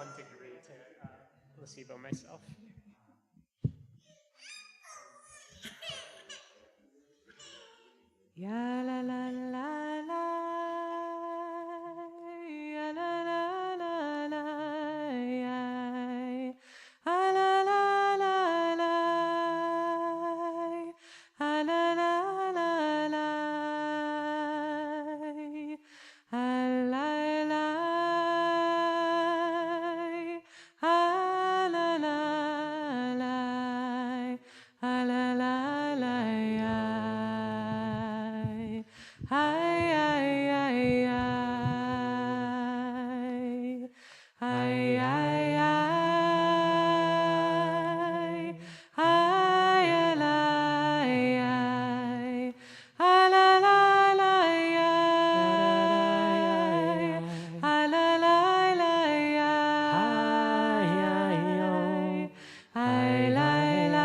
1 degree to placebo myself. Ya la la la la, ya la la la la, ya, ah la la la la, ah la la la la, ah la la, ah la la la, ah la la la, ya. Ay, ay, ay, ay, ay, ay, ay, ay, ay, ay, la, la, la, ay, ay, la, la, la, ay, ay, la, la.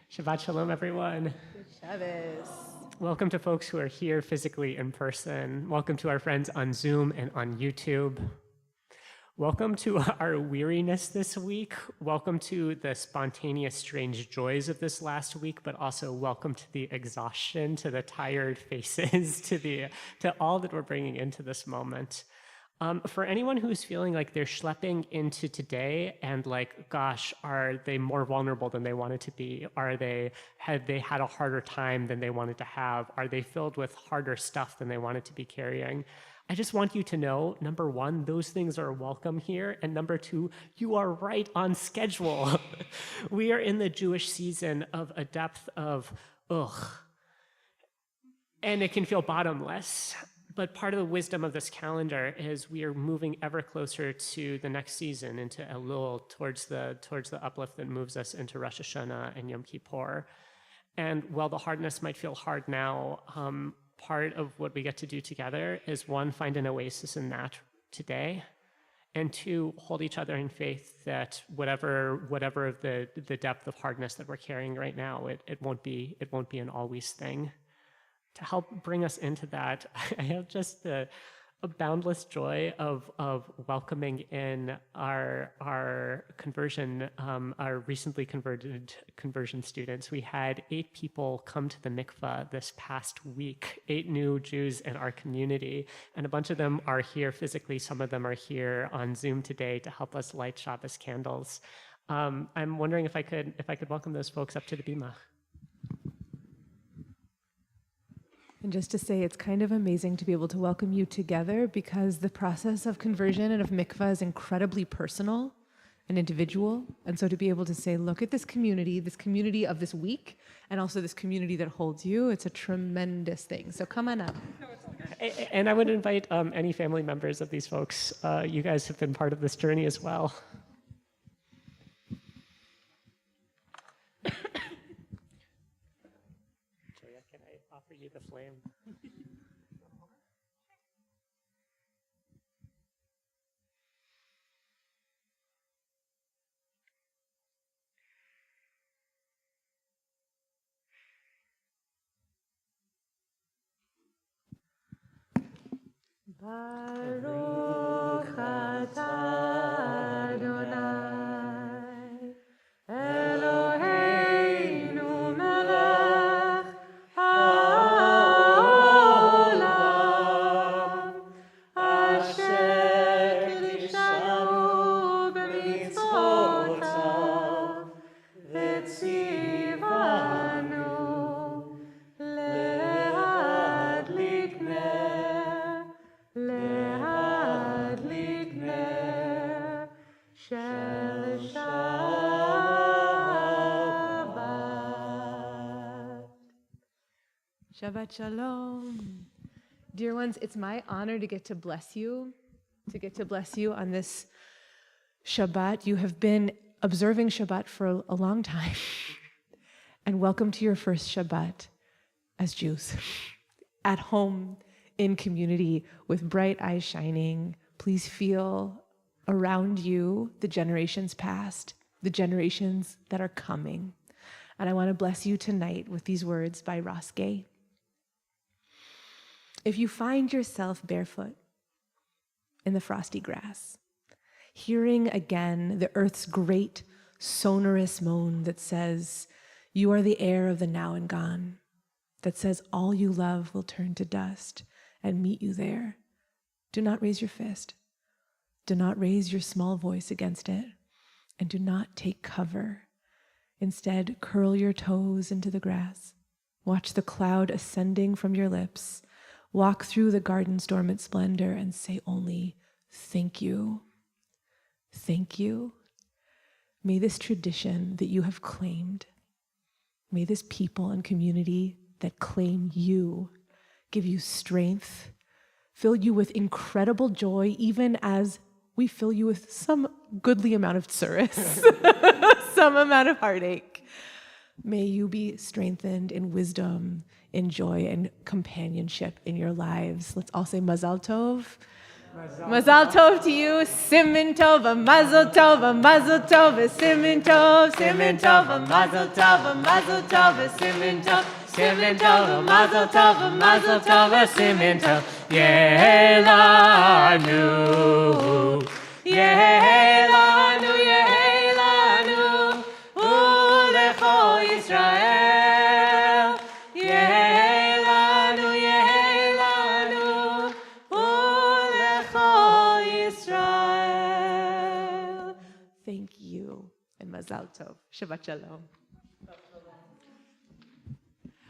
Shabbat Shalom, everyone. Shabbos. Welcome to folks who are here physically in person. Welcome to our friends on Zoom and on YouTube. Welcome to our weariness this week. Welcome to the spontaneous, strange joys of this last week, but also welcome to the exhaustion, to the tired faces, to all that we're bringing into this moment. For anyone who's feeling like they're schlepping into today and like, gosh, are they more vulnerable than they wanted to be? Have they had a harder time than they wanted to have? Are they filled with harder stuff than they wanted to be carrying? I just want you to know, number one, those things are welcome here. And number two, you are right on schedule. We are in the Jewish season of a depth of, ugh. And it can feel bottomless. But part of the wisdom of this calendar is we are moving ever closer to the next season, into Elul, towards the uplift that moves us into Rosh Hashanah and Yom Kippur. And while the hardness might feel hard now, part of what we get to do together is, one, find an oasis in that today, and two, hold each other in faith that whatever of the depth of hardness that we're carrying right now, it won't be an always thing. To help bring us into that, I have just a boundless joy of welcoming in our conversion, our recently converted conversion students. We had 8 people come to the mikvah this past week, 8 new Jews in our community, and a bunch of them are here physically. Some of them are here on Zoom today to help us light Shabbos candles. I'm wondering if I could welcome those folks up to the bima. And just to say, it's kind of amazing to be able to welcome you together, because the process of conversion and of mikvah is incredibly personal and individual. And so to be able to say, look at this community of this week, and also this community that holds you, it's a tremendous thing. So come on up. And I would invite any family members of these folks. You guys have been part of this journey as well. Can I offer you the flame? Baruch atah Adonai, Eloheinu melech haolam, asher kiddushanu b'mitzvotav, v'tzivanu להדליק נר של Shabbat. Shabbat Shalom. Dear ones, it's my honor to get to bless you on this Shabbat. You have been observing Shabbat for a long time. And welcome to your first Shabbat as Jews, at home, in community, with bright eyes shining. Please feel around you the generations past, the generations that are coming. And I want to bless you tonight with these words by Ross Gay. If you find yourself barefoot in the frosty grass, hearing again the earth's great sonorous moan that says, you are the air of the now and gone, that says all you love will turn to dust and meet you there, do not raise your fist. Do not raise your small voice against it, and do not take cover. Instead, curl your toes into the grass. Watch the cloud ascending from your lips. Walk through the garden's dormant splendor and say only, thank you. Thank you. May this tradition that you have claimed, may this people and community that claim you give you strength, fill you with incredible joy, even as we fill you with some goodly amount of tsuris, some amount of heartache. May you be strengthened in wisdom, in joy, and companionship in your lives. Let's all say Mazal Tov. Mazal Tov to you, Simin Tov, Mazel Tov, Mazel Tov, Simin Tov, Simin Tov, Mazel Tov, Mazel Tov, Simin Tov, Simin Tov, Mazel Tov, Mazel Tov, Simin Tov, Yehelanu, Yehelanu, Yehelanu, Ulecho Yisrael, Yehelanu, Yehelanu, Ulecho Yisrael. Thank you, and Mazal Tov. Shabbat Shalom.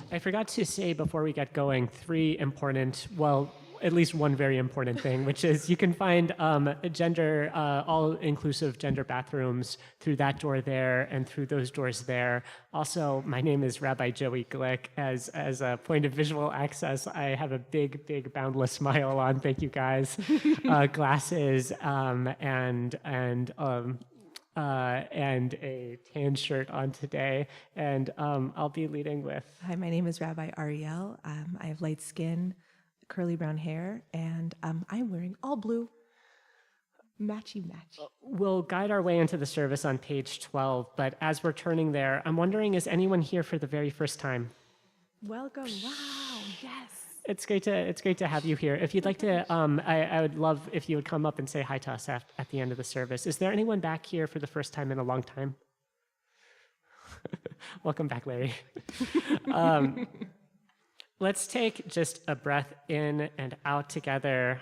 I forgot to say before we get going, three important, well, at least one very important thing, which is you can find all-inclusive gender bathrooms through that door there and through those doors there. Also, my name is Rabbi Joey Glick. As a point of visual access, I have a big, boundless smile on. Thank you, guys. Glasses and a tan shirt on today. And I'll be leading with... Hi, my name is Rabbi Ariel. I have light skin, curly brown hair, and I'm wearing all blue. Matchy. We'll guide our way into the service on page 12, but as we're turning there, I'm wondering, is anyone here for the very first time? Welcome. Wow. Yes. It's great to have you here. If you'd like to, I would love if you would come up and say hi to us at the end of the service. Is there anyone back here for the first time in a long time? Welcome back, Larry. Let's take just a breath in and out together,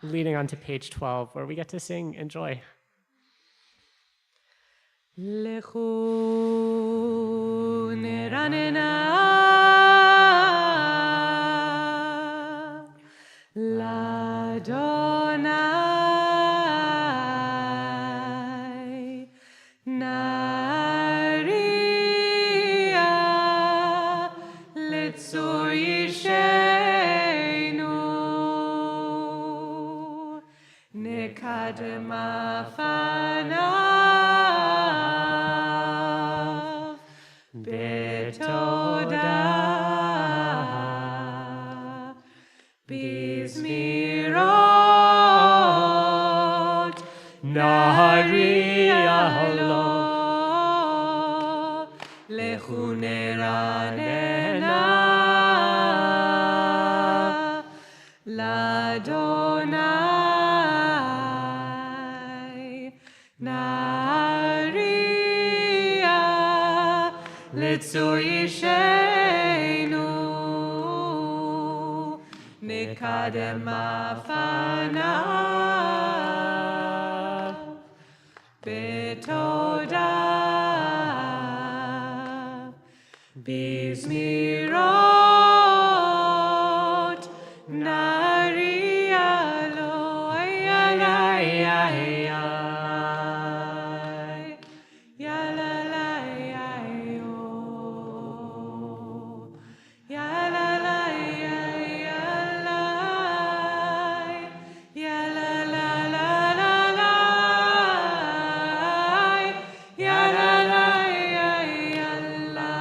leading on to page 12, where we get to sing Enjoy. Lechu neranena Ladonai Naria Letzor Yishenu Nekadem Afanav Betodah Bizmirot Naria Lo Lechu neranena Ladonai בצור ישנו, נקדם בפניו, בתודה, בזמירות, נריע לו, איי איי איי איי איי, יאללה איי איי או, יאללה איי איי יאללה, יאללה לה לה לה לה, יאללה איי איי יאללה,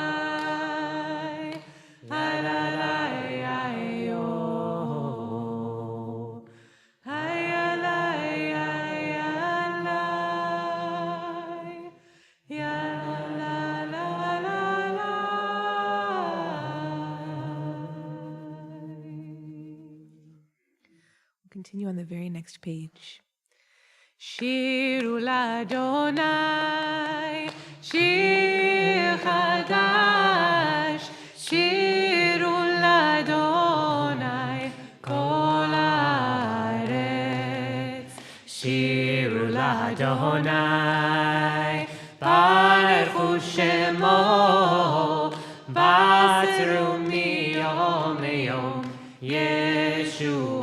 יאללה איי איי או, יאללה איי איי יאללה, יאללה לה לה לה. We'll continue on the very next page. שירו לאדוני, שיר חדש, שירו לאדוני, כל הארץ. שירו לאדוני, ברכו שמו, בצרו מיום ליום, ישועתו.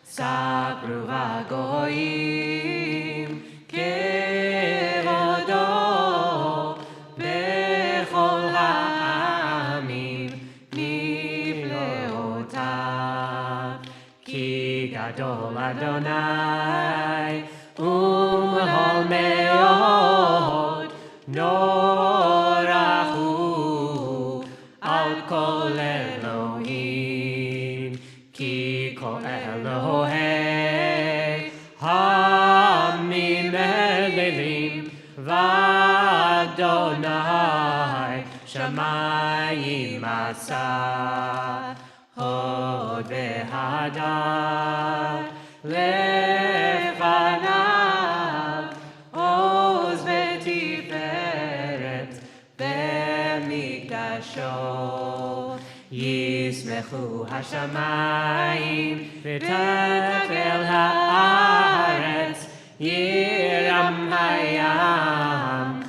ספרו הגויים, כבודו, בכל העמים, נפלאותיו. כי גדול אדוני, ומהול מאוד, נורא הוא על כל אלוהים. כי כל אלוהי העמים אלילים, ואדוני שמיים עשה, הוד והדר לפניו, עוז ותפארת במקדשו. ישמחו השמיים ותתפל הארץ, ירם הים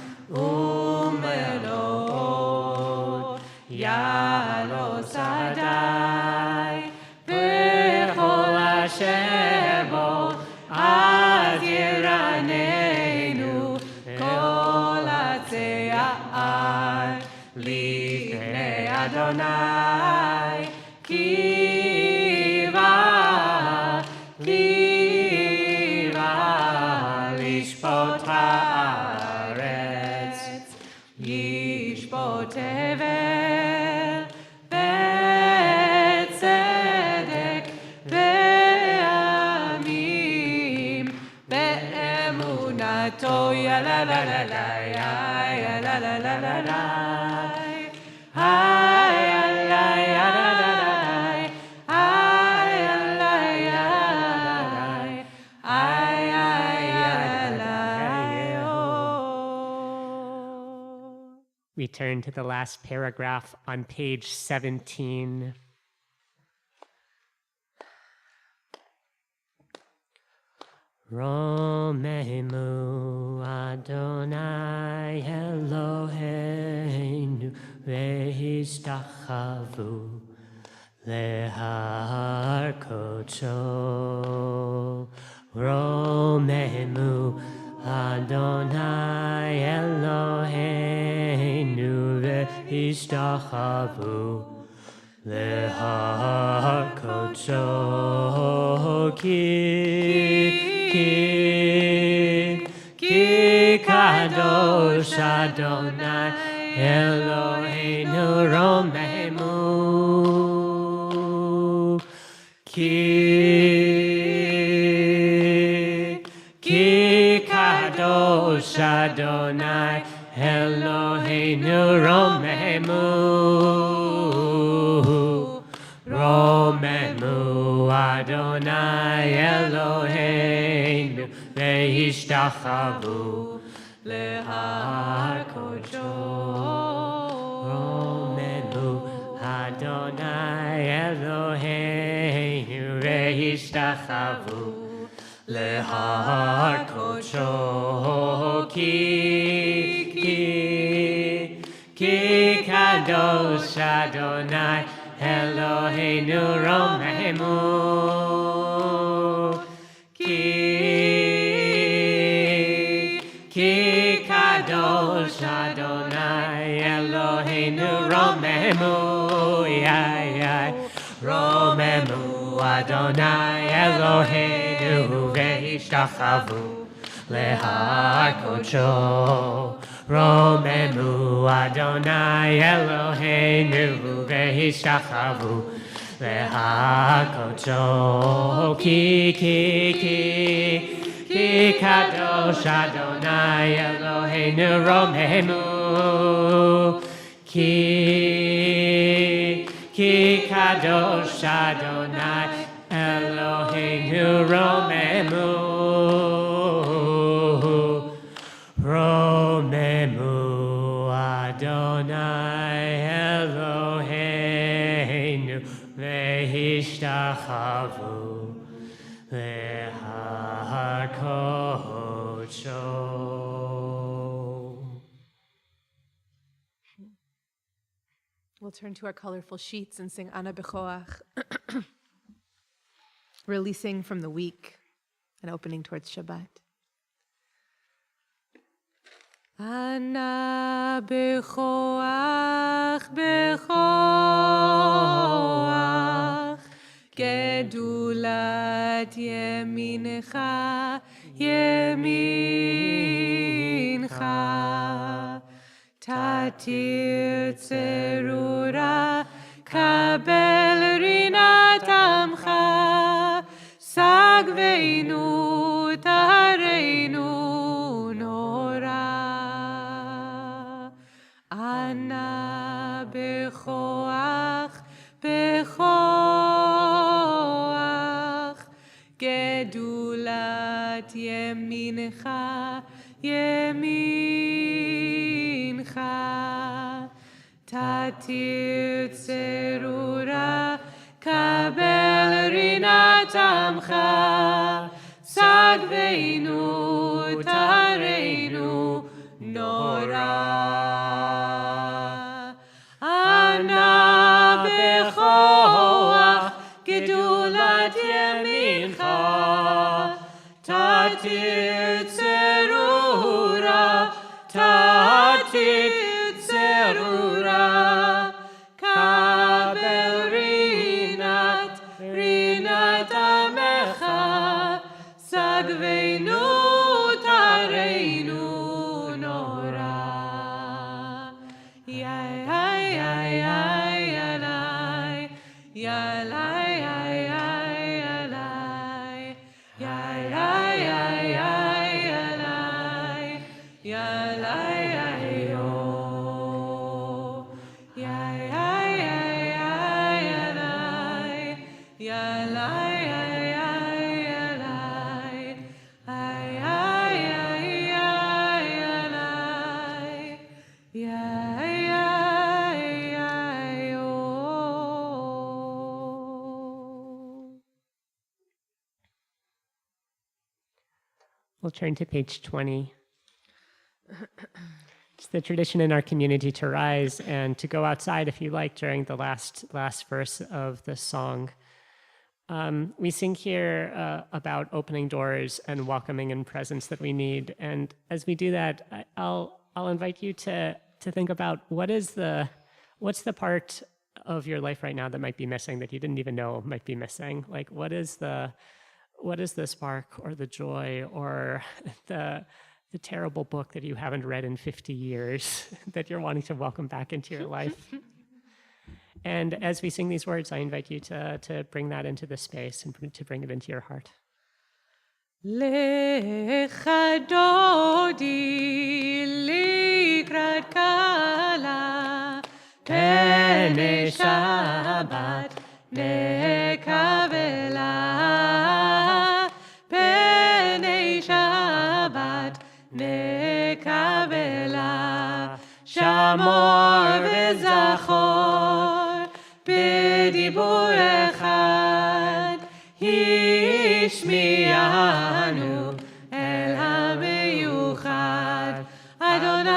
ומלואו. יעלוס עדי בכל אשר בו, אז ירננו כל הצער לפני אדוני. כי בא לשפוט הארץ, ישפוט הבל בצדק, בעמים באמונתו. יאללה לה לה לה, יאללה לה לה לה לה, We turn to the last paragraph on page 17. Romemu Adonai Eloheinu vehistachavu lehar kodsho. Romemu Adonai Eloheinu vehistachavu lehar kodsho. Ki kadosh Adonai Eloheinu romemu. Ki kadosh Adonai Eloheinu romemu. Romemu Adonai Eloheinu veishtachavu lehar kodsho. kocho. Romelu Adonai Eloheinu ve'ishtachavu lehar kocho ki kadosh Adonai Eloheinu romemu ki kadosh Adonai Eloheinu romemu romemu Adonai Eloheinu ve'ishtachavu lehar kocho romemu Adonai Eloheinu ve'ishtachavu lehar kocho ki kadosh Adonai Eloheinu romemu ki kadosh Adonai Eloheinu romemu Adonai Eloheinu ve'ishtachavu lehar kocho. We'll turn to our colorful sheets and sing Ana Bechoach, releasing from the week and opening towards Shabbat. Ana Bechoach, Bechoach, Gedulat Yemincha, Yemincha, Tatir Tzerura, Kabel Rinat Amcha, Sagveinu, Tareinu, Nora. Ana Bechoach, Bechoach, Gedulat Yemincha, Yemincha, Tatir Tzerura, Kabel Rinat Amcha, Sagveinu, Tareinu, Nora. Ana Bechoach, Gedulat Yemincha, Tatir Tzerura, Tatir Tzerura, Kabel Rinat Amecha, Sagveinu, Tareinu, Nora. We'll turn to page 20. It's the tradition in our community to rise and to go outside if you like during the last verse of the song. We sing here about opening doors and welcoming in presence that we need. And as we do that, I'll invite you to think about what's the part of your life right now that might be missing that you didn't even know might be missing. Like what is the spark or the joy or the terrible book that you haven't read in 50 years that you're wanting to welcome back into your life? And as we sing these words, I invite you to bring that into the space and to bring it into your heart. Lecha dodi likrat kala, pene Shabbat nekavela, pene Shabbat nekavela, וזכור בדיבור אחד השמיענו אל המיוחד אדוני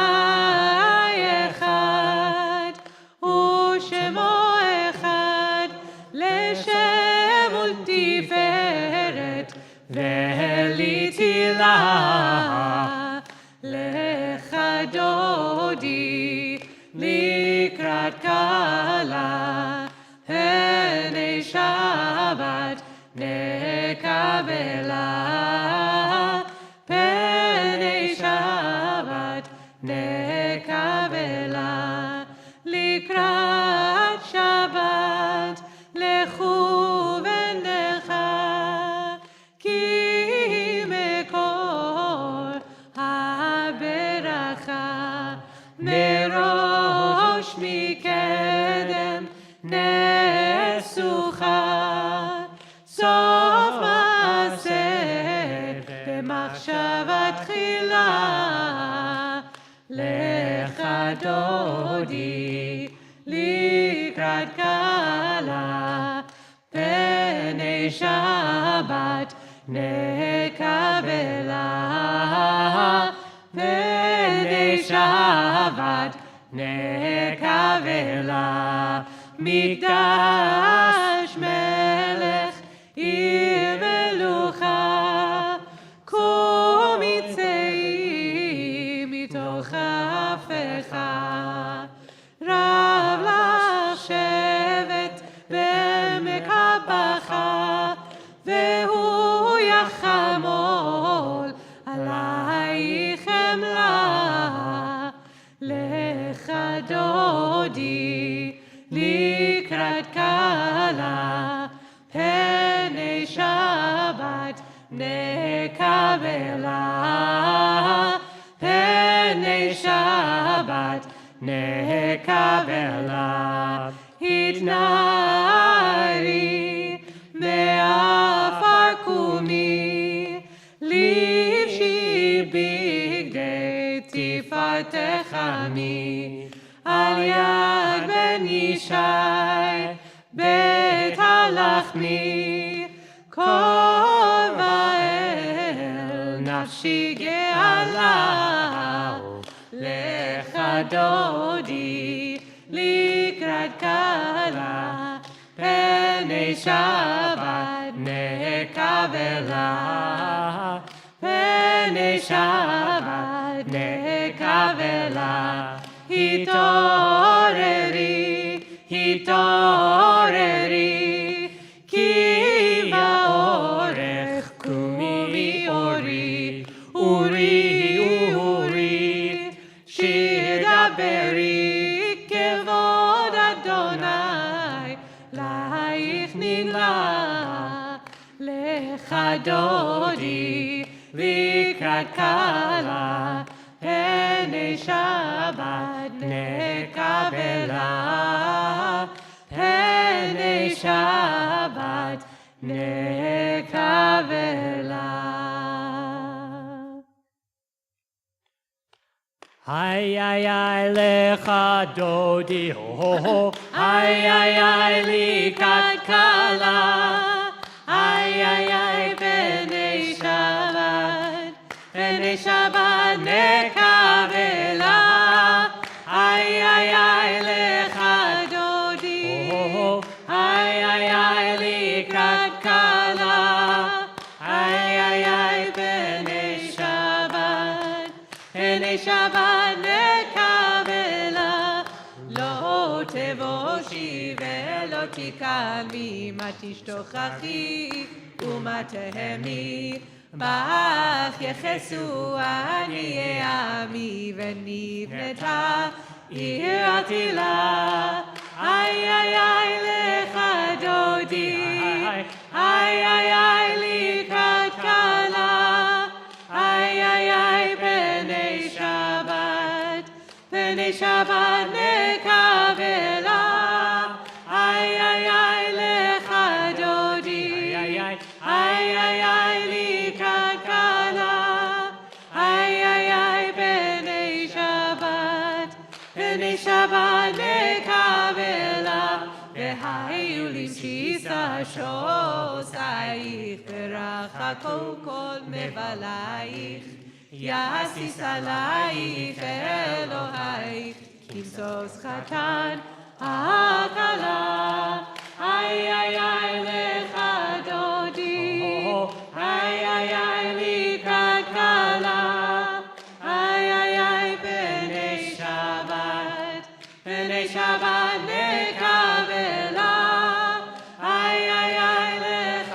אחד ושמו אחד לשם ולתפארת ולתהילה לך דודי לקראת כלה הנה שבת נקבלה פני שבת נקבלה לקראת שבת לכו ונדחה כי מקור הברכה מראש מקדם נסוכה סוף מעשה במחשבה תחילה לך דודי לקראת כלה פני שבת נקבלה פני שבת נקבלה מקדש מלך עיר מלוכה קום יצאי מתוך הפכה רב לך שבט בעמק הבכה והוא יחמול עלייך חמלה לך דודי לקראת כלה פני שבת נקבלה פני שבת נקבלה התנערי מעפר קומי לבשי בגדי תפארתך עמי על יד בן ישי בית הלחמי קור באל נפשי גאלה לך דודי לקראת כלה פני שבת נקבלה פני שבת נקבלה התעוררי התעוררי כי באורך קומי אורי אורי אורי שיר דברי כבוד אדוני לך נגלה לך דודי לקראת כלה פני שבת נקבלה פני שבת נקבלה Ay, ay, ay, lecha dodi, ho, ho, ho. Ay, ay, ay, likat kala. Ay, ay, ay, b'nei Shabbat nekavela. Ay, ay, ay, lecha dodi. Ho, ho, ho. Ay, ay, ay, likat kala. Ay, ay, ay, b'nei Shabbat nekavela. לא תבושי ולא תקמי, מה תשתוכחי ומה תהמי. בך יחסו עניי עמי ונבנתה עיר עתילה. איי איי איי לך דודי, איי איי איי לקראת כלה. איי איי איי בני שבת נקבלה. איי איי איי לך דודי, איי איי איי לקראת כלה. איי איי איי בני שבת נקבלה. היולים שיסשוסייך, ורחקו כל מבלייך. יאסיס עלייך אלוהייך, כמסוס חתן הכלה. איי איי איי לך דודי, איי איי איי לקראת כלה. איי איי איי בני שבת, בני שבת נקבלה. איי איי איי לך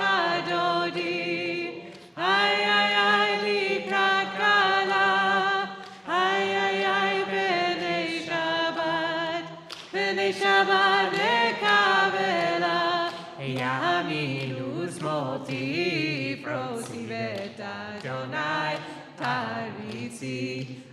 דודי, איי איי איי לקראת כלה. איי איי איי בני שבת, בני שבת נקבלה. ימין ושמאל תפרוסי ואת אדוני תריצי.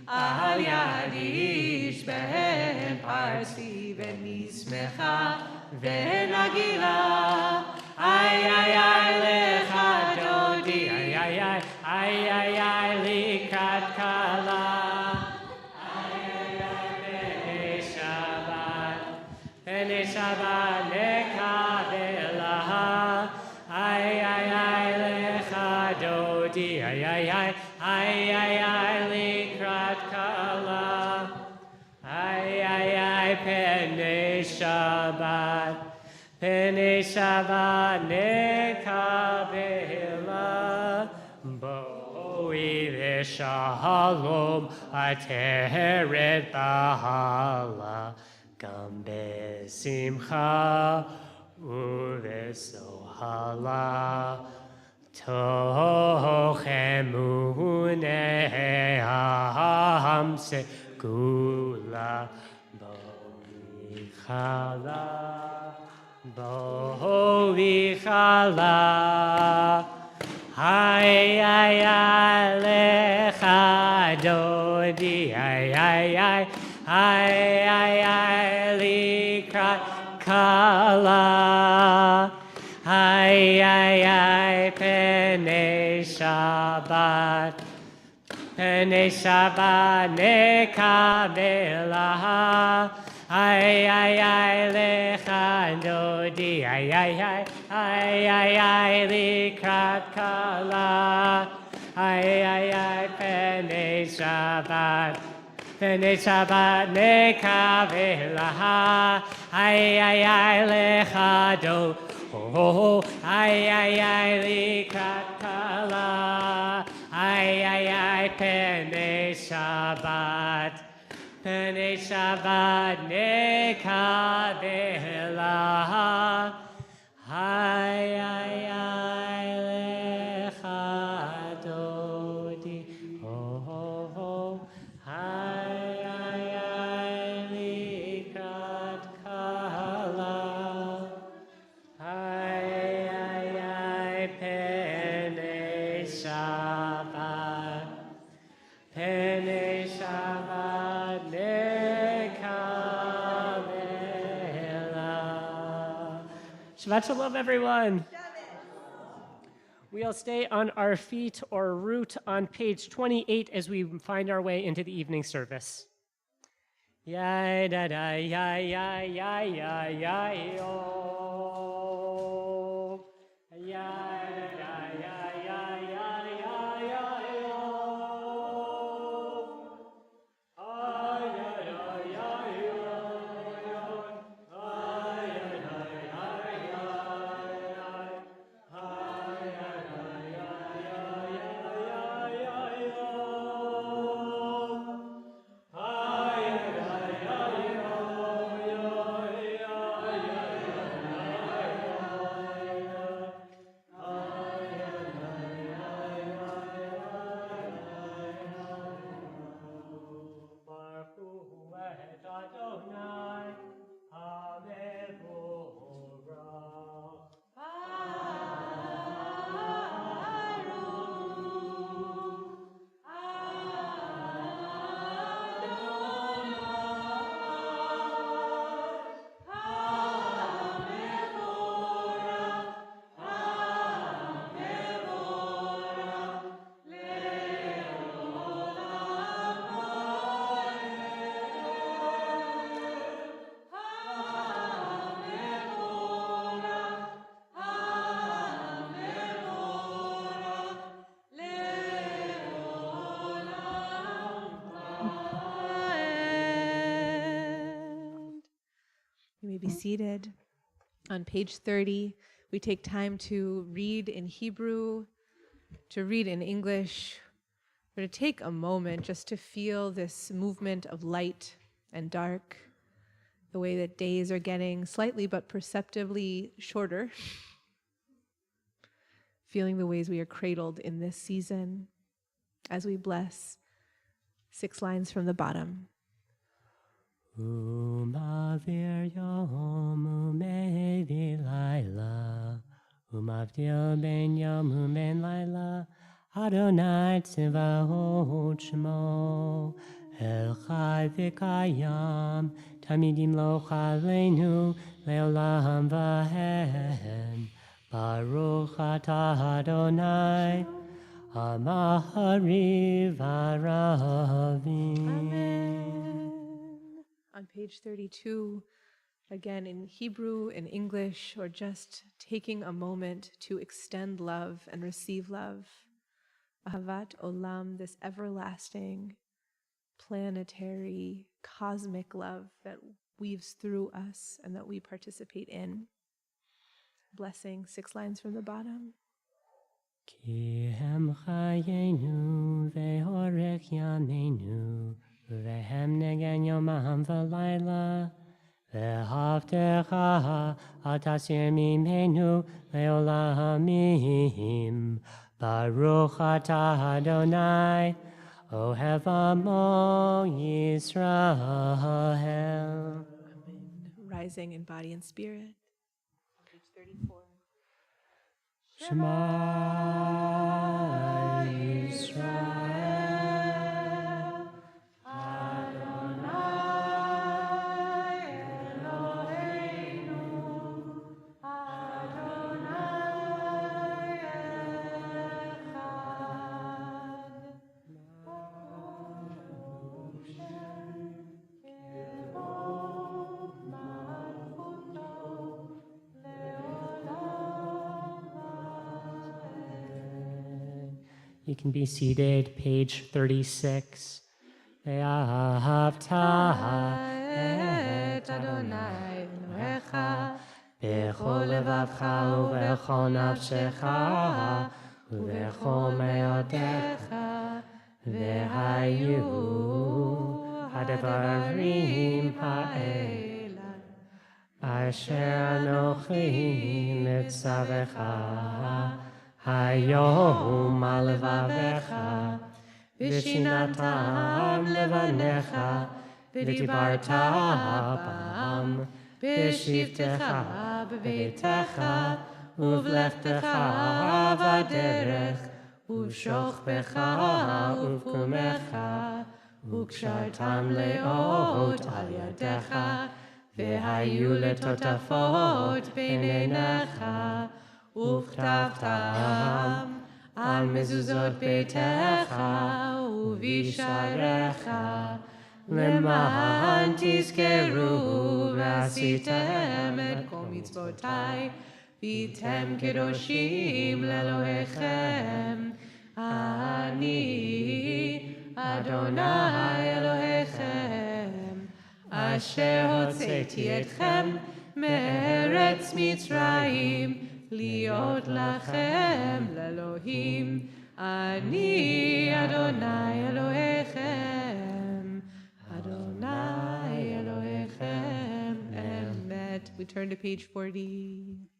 על יד איש בן פרסי ונשמחה ונגילה. איי איי איי לך דודי, איי איי איי, איי איי איי לקראת כלה. איי איי איי בני שבת, בני שבת נקבלה. איי איי איי לך דודי, איי איי איי, איי איי איי לקראת כלה. איי איי איי פני שבת, פני שבת נקבלה. בואי לשלום עטרת בהלה, גם בשמחה ובסוהלה. תוך אמוני העם סגולה. בואי חלה, בואי חלה. איי איי איי לך דודי, איי איי איי, איי איי איי לקראת כלה. איי איי איי פני שבת, פני שבת נקבלה. איי איי איי לך דודי, איי איי איי, איי איי איי לקראת כלה. איי איי איי פני שבת, פני שבת נקבלה. איי איי איי לך דודי, איי איי איי לקראת כלה. איי איי איי פני שבת, פני שבת נקבלה. איי איי איי לך דודי, איי איי איי לקראת כלה. איי איי איי פני שבת, פני שבת נקבלה. Shabbat shalom, everyone. We'll stay on our feet or root on page 28 as we find our way into the evening service. Ya da da ya ya ya ya ya yo. Ya da ya ya ya ya ya yo. Ay ya ya ya yo. Ay ya ya ya ya. Ay ya ya ya ya ya yo. Ay ya ya ya yo. You may be seated. On page 30, we take time to read in Hebrew, to read in English, or to take a moment just to feel this movement of light and dark, the way that days are getting slightly but perceptibly shorter, feeling the ways we are cradled in this season as we bless 6 lines from the bottom. Umavir yom umevi laila, umavdil ben yom umen laila, Adonai tzivahot shmo, El chai v'kayam, tamidim lo chaleinu, leolam vahen, Baruch atah Adonai, Amahari v'aravim. Amen. On page 32, again in Hebrew, in English, or just taking a moment to extend love and receive love. Ahavat Olam, this everlasting, planetary, cosmic love that weaves through us and that we participate in. Blessing, 6 lines from the bottom. Ki hem chayenu ve'orech yameinu, ve'hem negen yomam v'layla, ve'havtecha atasir mimenu leolamim, Baruch atah Adonai, Ohev amo Yisrael. Amen. Rising in body and spirit. Page 34. Shema Yisrael, Adonai Eloheinu, Adonai Echad, Baruch Shem Kevod Malchuto Leolam. You can be seated, page 36. Ve'ahavta et Adonai Elohecha b'chol levavcha u'b'chol nafshecha u'b'chol me'otecha ve'hayu hadavarim ha'ela asher anochi mitzavecha hayom al levavecha v'shinatam levanecha v'dibarta bam v'shivtecha b'beitecha uvlechtecha v'derech uv'shochbecha uv'kumecha וקשרתם לאות על ידיך, והיו לטוטפות בין עיניך, וכתבתם על מזוזות ביתך ובשעריך, למען תזכרו ועשיתם את כל מצוותיי, והייתם קדושים לאלוהיכם. אני אדוני אלוהיכם, אשר הוצאתי אתכם מארץ מצרים, להיות לכם לאלוהים. אני אדוני אלוהיכם, אדוני אלוהיכם. אמת. We turn to page 40.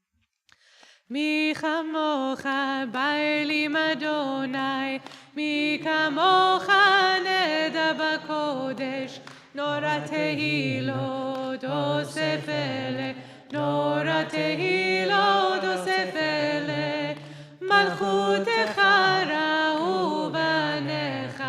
מי כמוך בעלים אדוני, מי כמוך נדע בקודש, נורא תהילות אוסף אלה, נורא תהילות אוסף אלה, מלכותך ראו בניך,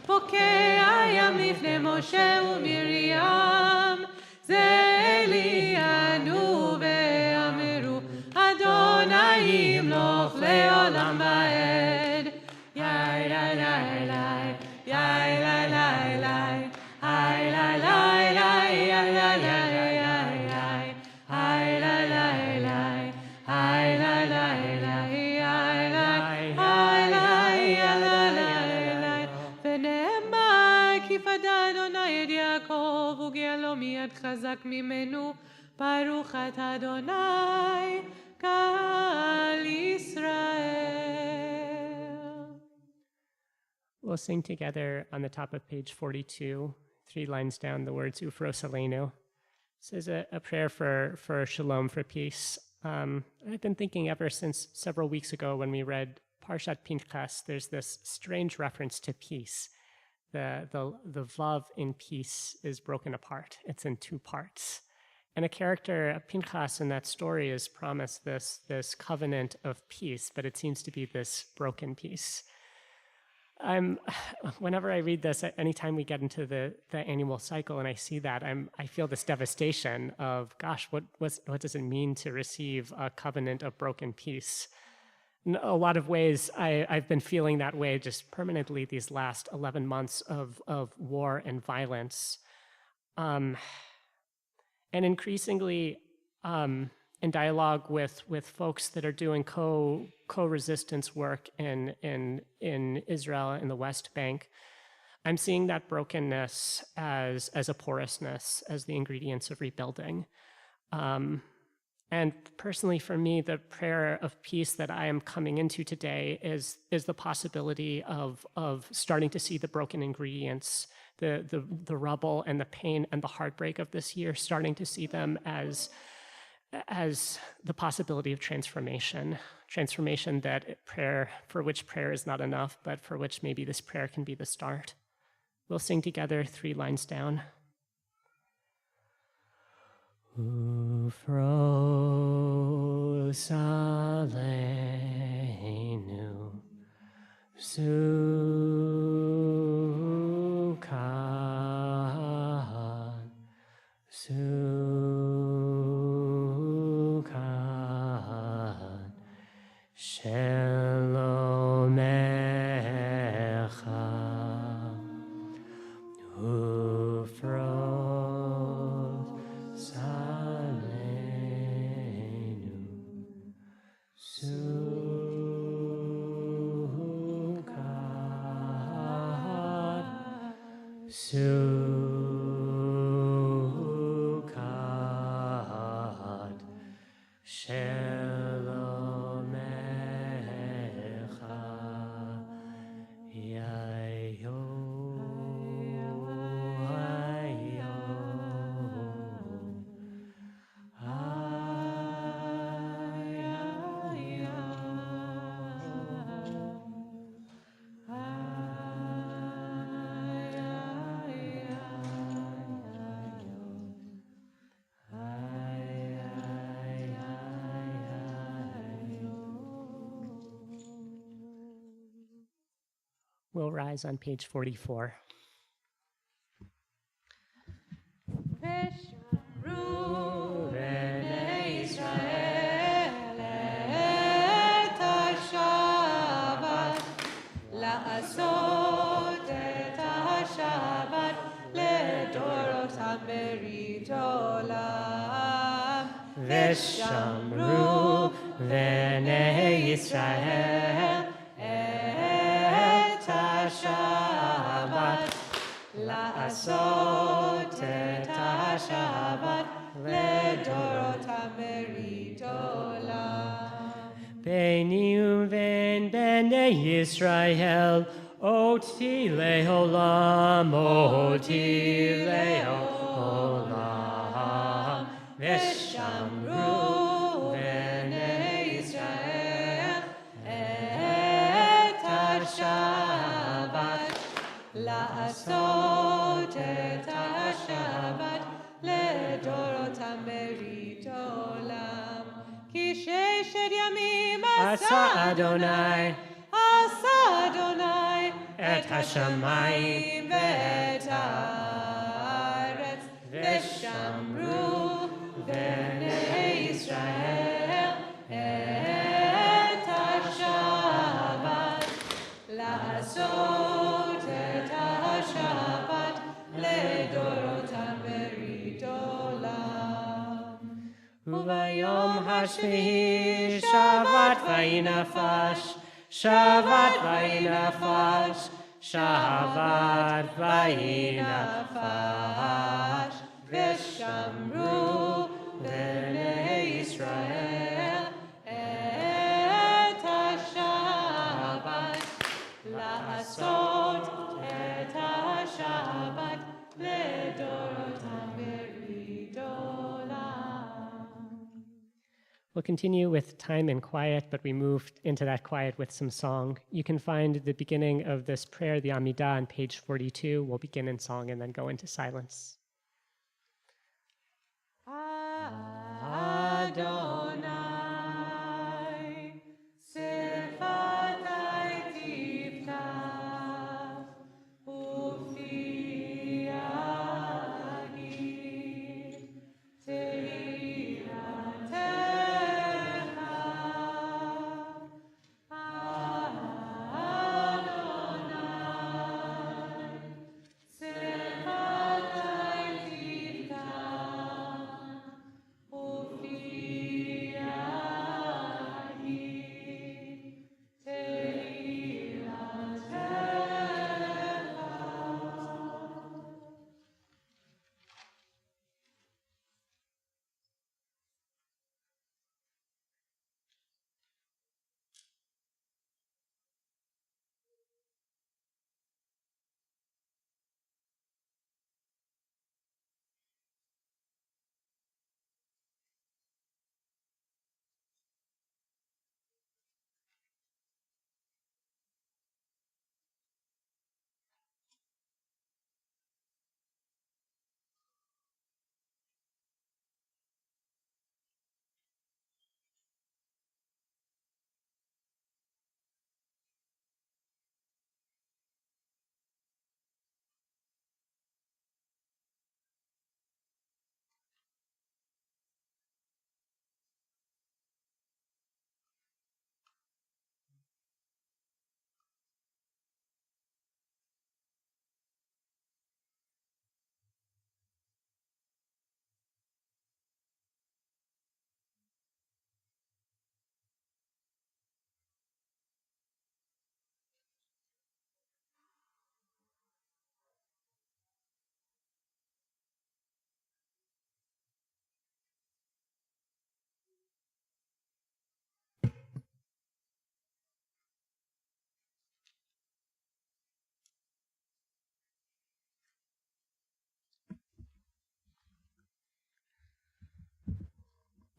בוקע ים לפני משה ומרים, זה אלינו ואמרו, אדוני ימלוך לעולם ועד. יאי לי לי לי, יאי לי לי לי, היי לי לי לי, יאי לי לי לי, היי לי לי לי, היי לי לי לי, יאי לי ונאמר כי פדה אדוני את יעקב וגאלו מיד חזק חזק ממנו, ברוך אתה אדוני, קהל ישראל. We'll sing together on the top of page 42, 3 lines down, the words Ufros Aleinu. This is a prayer for shalom, for peace. I've been thinking ever since several weeks ago when we read Parshat Pinchas, there's this strange reference to peace. The vav in peace is broken apart. It's in 2 parts. And a character, Pinchas, in that story is promised this covenant of peace, but it seems to be this broken peace. Whenever I read this, anytime we get into the annual cycle and I see that, I feel this devastation of, gosh, what does it mean to receive a covenant of broken peace? In a lot of ways, I've been feeling that way just permanently these last 11 months of war and violence. And increasingly, in dialogue with folks that are doing co-resistance work in Israel in the West Bank, I'm seeing that brokenness as a porousness, as the ingredients of rebuilding. And personally, for me, the prayer of peace that I am coming into today is the possibility of starting to see the broken ingredients, the rubble and the pain and the heartbreak of this year, starting to see them as the possibility of transformation that for which prayer is not enough, but for which maybe this prayer can be the start. We'll sing together 3 lines down. Ufros aleinu sukan Shelomecha Ufros aleinu sukan Shelomecha Yayo We'll rise on page 44. Veshamru v'nei Yisrael et ha-Shabbat la'asot et ha-Shabbat ledorot hamerit olam. Beini uven bnei Yisrael oti le'olam, oti le'olam. Veshamru v'nei Yisrael et ha-Shabbat la'asot et ha-Shabbat ledorot hamerit olam. Ki sheshet yamim asa Adonai et hashamayim ve'et haaretz veshamru v'nei Yisrael et ha-Shabbat la'asot et ha-Shabbat ledorot hamerit olam. Uvayom hashvihi Shabbat vayinafash, Shabbat vayinafash, Shabbat vayinafash, ושמרו בני ישראל את השבת, לעשות את השבת לדורותם בגדולה. We'll continue with time and quiet, but we move into that quiet with some song. You can find the beginning of this prayer, the Amidah, on page 42. We'll begin in song and then go into silence. Adonai, Sefatai Tifta, Ufi Agir, Tehilatecha, Adonai, Sefatai Tifta,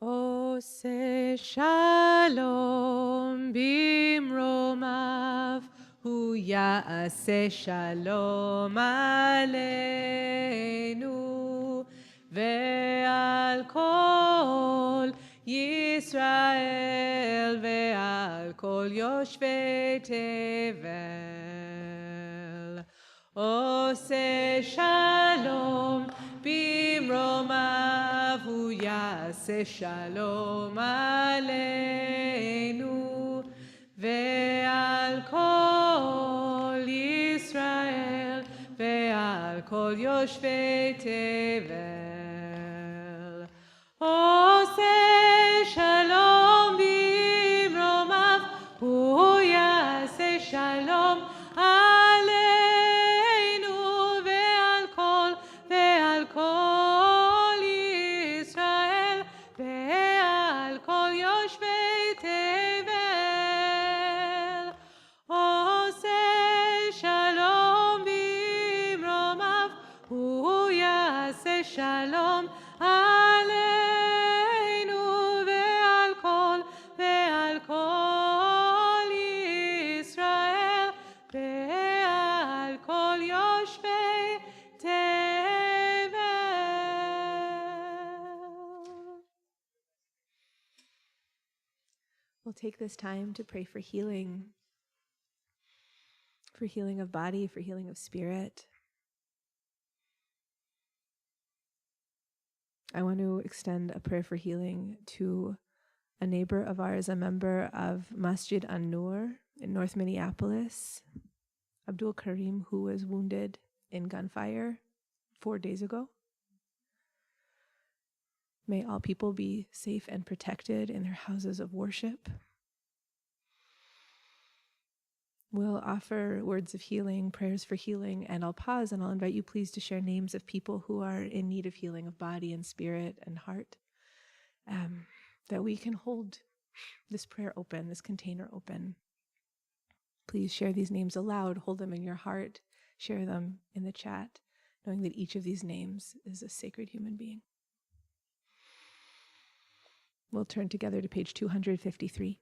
Ose shalom bimromav, hu ya'aseh shalom aleinu, ve'al kol Yisrael, ve'al kol yoshvei tevel. Ose shalom bimromav, hu ya'aseh shalom aleinu, ve'al kol Yisrael, ve'al kol yoshvei tevel. Ose shalom bimromav, hu ya'aseh shalom aleinu, ve'al kol Yisrael, ve'al kol yoshvei tevel. Ose shalom bimromav, hu ya'aseh shalom aleinu, ve'al kol Yisrael, ve'al kol yoshvei tevel. We'll take this time to pray for healing of body, for healing of spirit. I want to extend a prayer for healing to a neighbor of ours, a member of Masjid An-Nur in North Minneapolis, Abdul Karim, who was wounded in gunfire 4 days ago. May all people be safe and protected in their houses of worship. We'll offer words of healing, prayers for healing, and I'll pause and I'll invite you please to share names of people who are in need of healing of body and spirit and heart, that we can hold this prayer open, this container open. Please share these names aloud, hold them in your heart, share them in the chat, knowing that each of these names is a sacred human being. We'll turn together to page 253.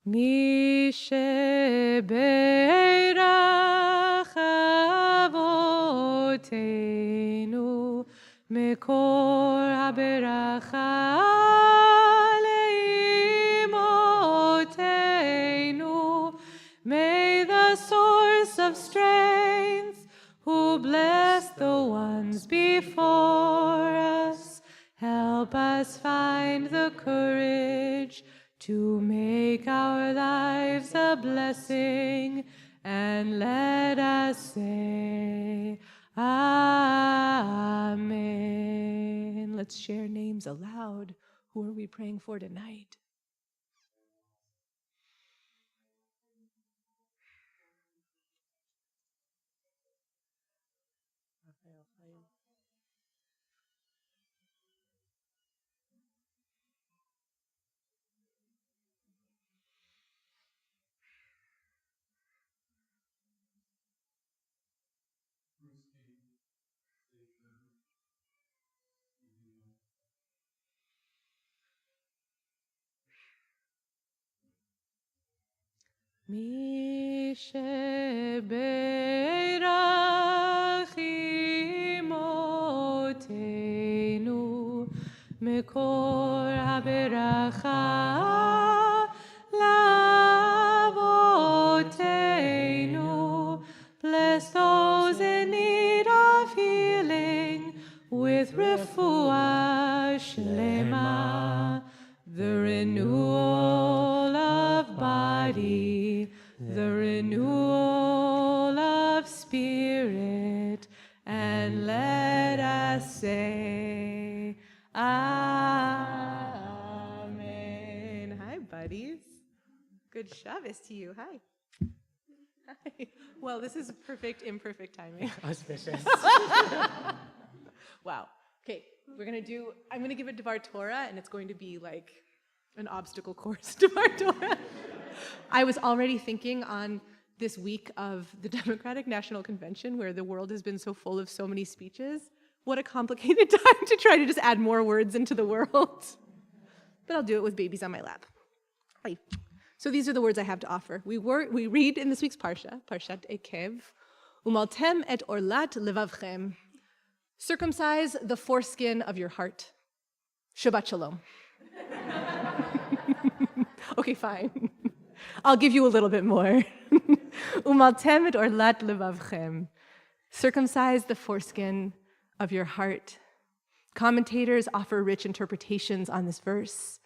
Mi shebeirach avoteinu mekor haberacha leimotenu. May the source of strength, who blessed the ones before us, help us find the courage to make our lives a blessing, and let us say, Amen. Let's share names aloud. Who are we praying for tonight? Mi shebeirach imotenu mekor haberacha lavotenu. Bless those in need of healing with refuah shlema, the renewal of body, the renewal of spirit, and let us say, Amen. Hi, buddies. Good Shabbos to you. Hi. Hi. Well, this is perfect, imperfect timing. Auspicious. Wow. Okay, I'm going to give it Devar Torah, and it's going to be like an obstacle course, Devar Torah. I was already thinking on this week of the Democratic National Convention, where the world has been so full of so many speeches. What a complicated time to try to just add more words into the world. But I'll do it with babies on my lap. Hi. So these are the words I have to offer. We read in this week's Parsha, Parshat Ekev, Umaltem et orlat levavchem. Circumcise the foreskin of your heart. Shabbat shalom. Okay, fine. I'll give you a little bit more. Umaltem et orlat levavchem. Circumcise the foreskin of your heart. Commentators offer rich interpretations on this verse.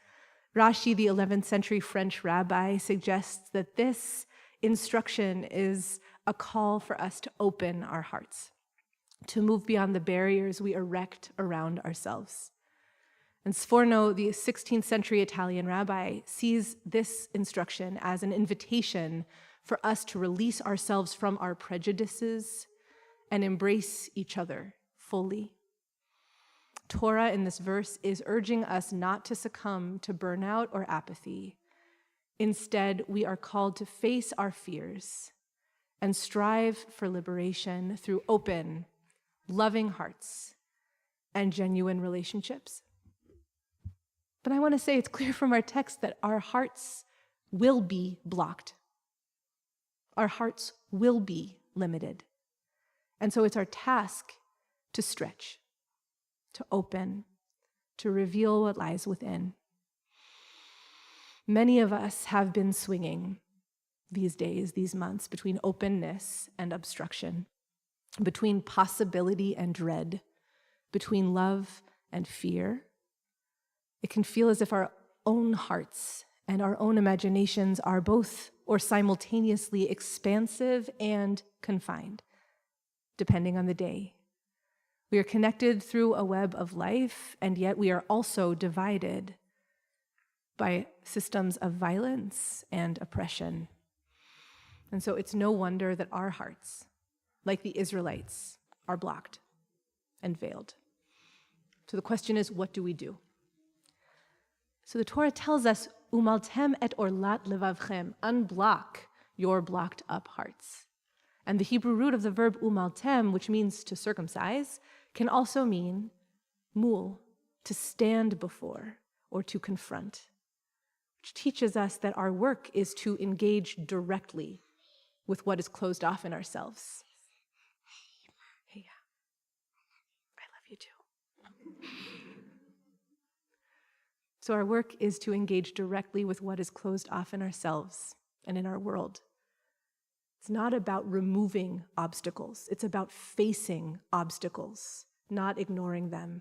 Rashi, the 11th century French rabbi, suggests that this instruction is a call for us to open our hearts, to move beyond the barriers we erect around ourselves. And Sforno, the 16th century Italian rabbi, sees this instruction as an invitation for us to release ourselves from our prejudices and embrace each other fully. Torah in this verse is urging us not to succumb to burnout or apathy. Instead, we are called to face our fears and strive for liberation through open, loving hearts and genuine relationships. But I want to say it's clear from our text that our hearts will be blocked. Our hearts will be limited. And so it's our task to stretch, to open, to reveal what lies within. Many of us have been swinging these days, these months, between openness and obstruction, between possibility and dread, between love and fear. It can feel as if our own hearts and our own imaginations are both or simultaneously expansive and confined, depending on the day. We are connected through a web of life, and yet we are also divided. by systems of violence and oppression. And so it's no wonder that our hearts, like the Israelites, are blocked and veiled. So the question is, what do we do? So the Torah tells us, umaltem et orlat levavchem, unblock your blocked up hearts. And the Hebrew root of the verb umaltem, which means to circumcise, can also mean mul, to stand before or to confront, which teaches us that our work is to engage directly with what is closed off in ourselves. Hey, I love you too. So our work is to engage directly with what is closed off in ourselves and in our world. It's not about removing obstacles. It's about facing obstacles, not ignoring them.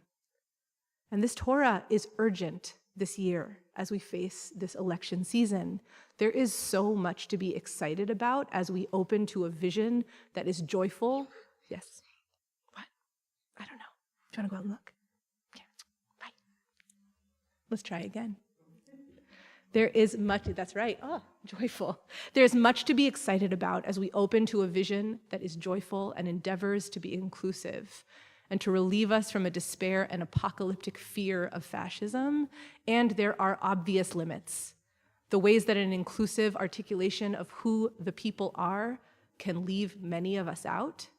And this Torah is urgent this year as we face this election season. There is so much to be excited about as we open to a vision that is joyful. Yes? What? I don't know. Do you want to go out and look? Okay. Bye. Let's try again. There is much, that's right, joyful. There's much to be excited about as we open to a vision that is joyful and endeavors to be inclusive and to relieve us from a despair and apocalyptic fear of fascism. And there are obvious limits. The ways that an inclusive articulation of who the people are can leave many of us out.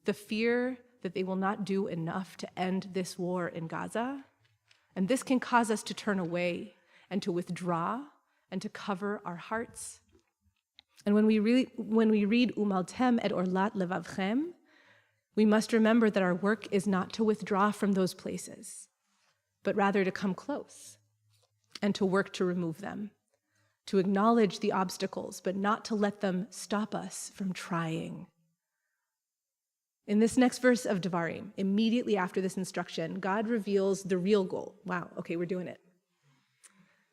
The fear that they will not do enough to end this war in Gaza. And this can cause us to turn away and to withdraw and to cover our hearts. And when we read umaltem et orlat levavchem, we must remember that our work is not to withdraw from those places, but rather to come close and to work to remove them, to acknowledge the obstacles, but not to let them stop us from trying. In this next verse of Devarim, immediately after this instruction, God reveals the real goal. Wow, okay, we're doing it.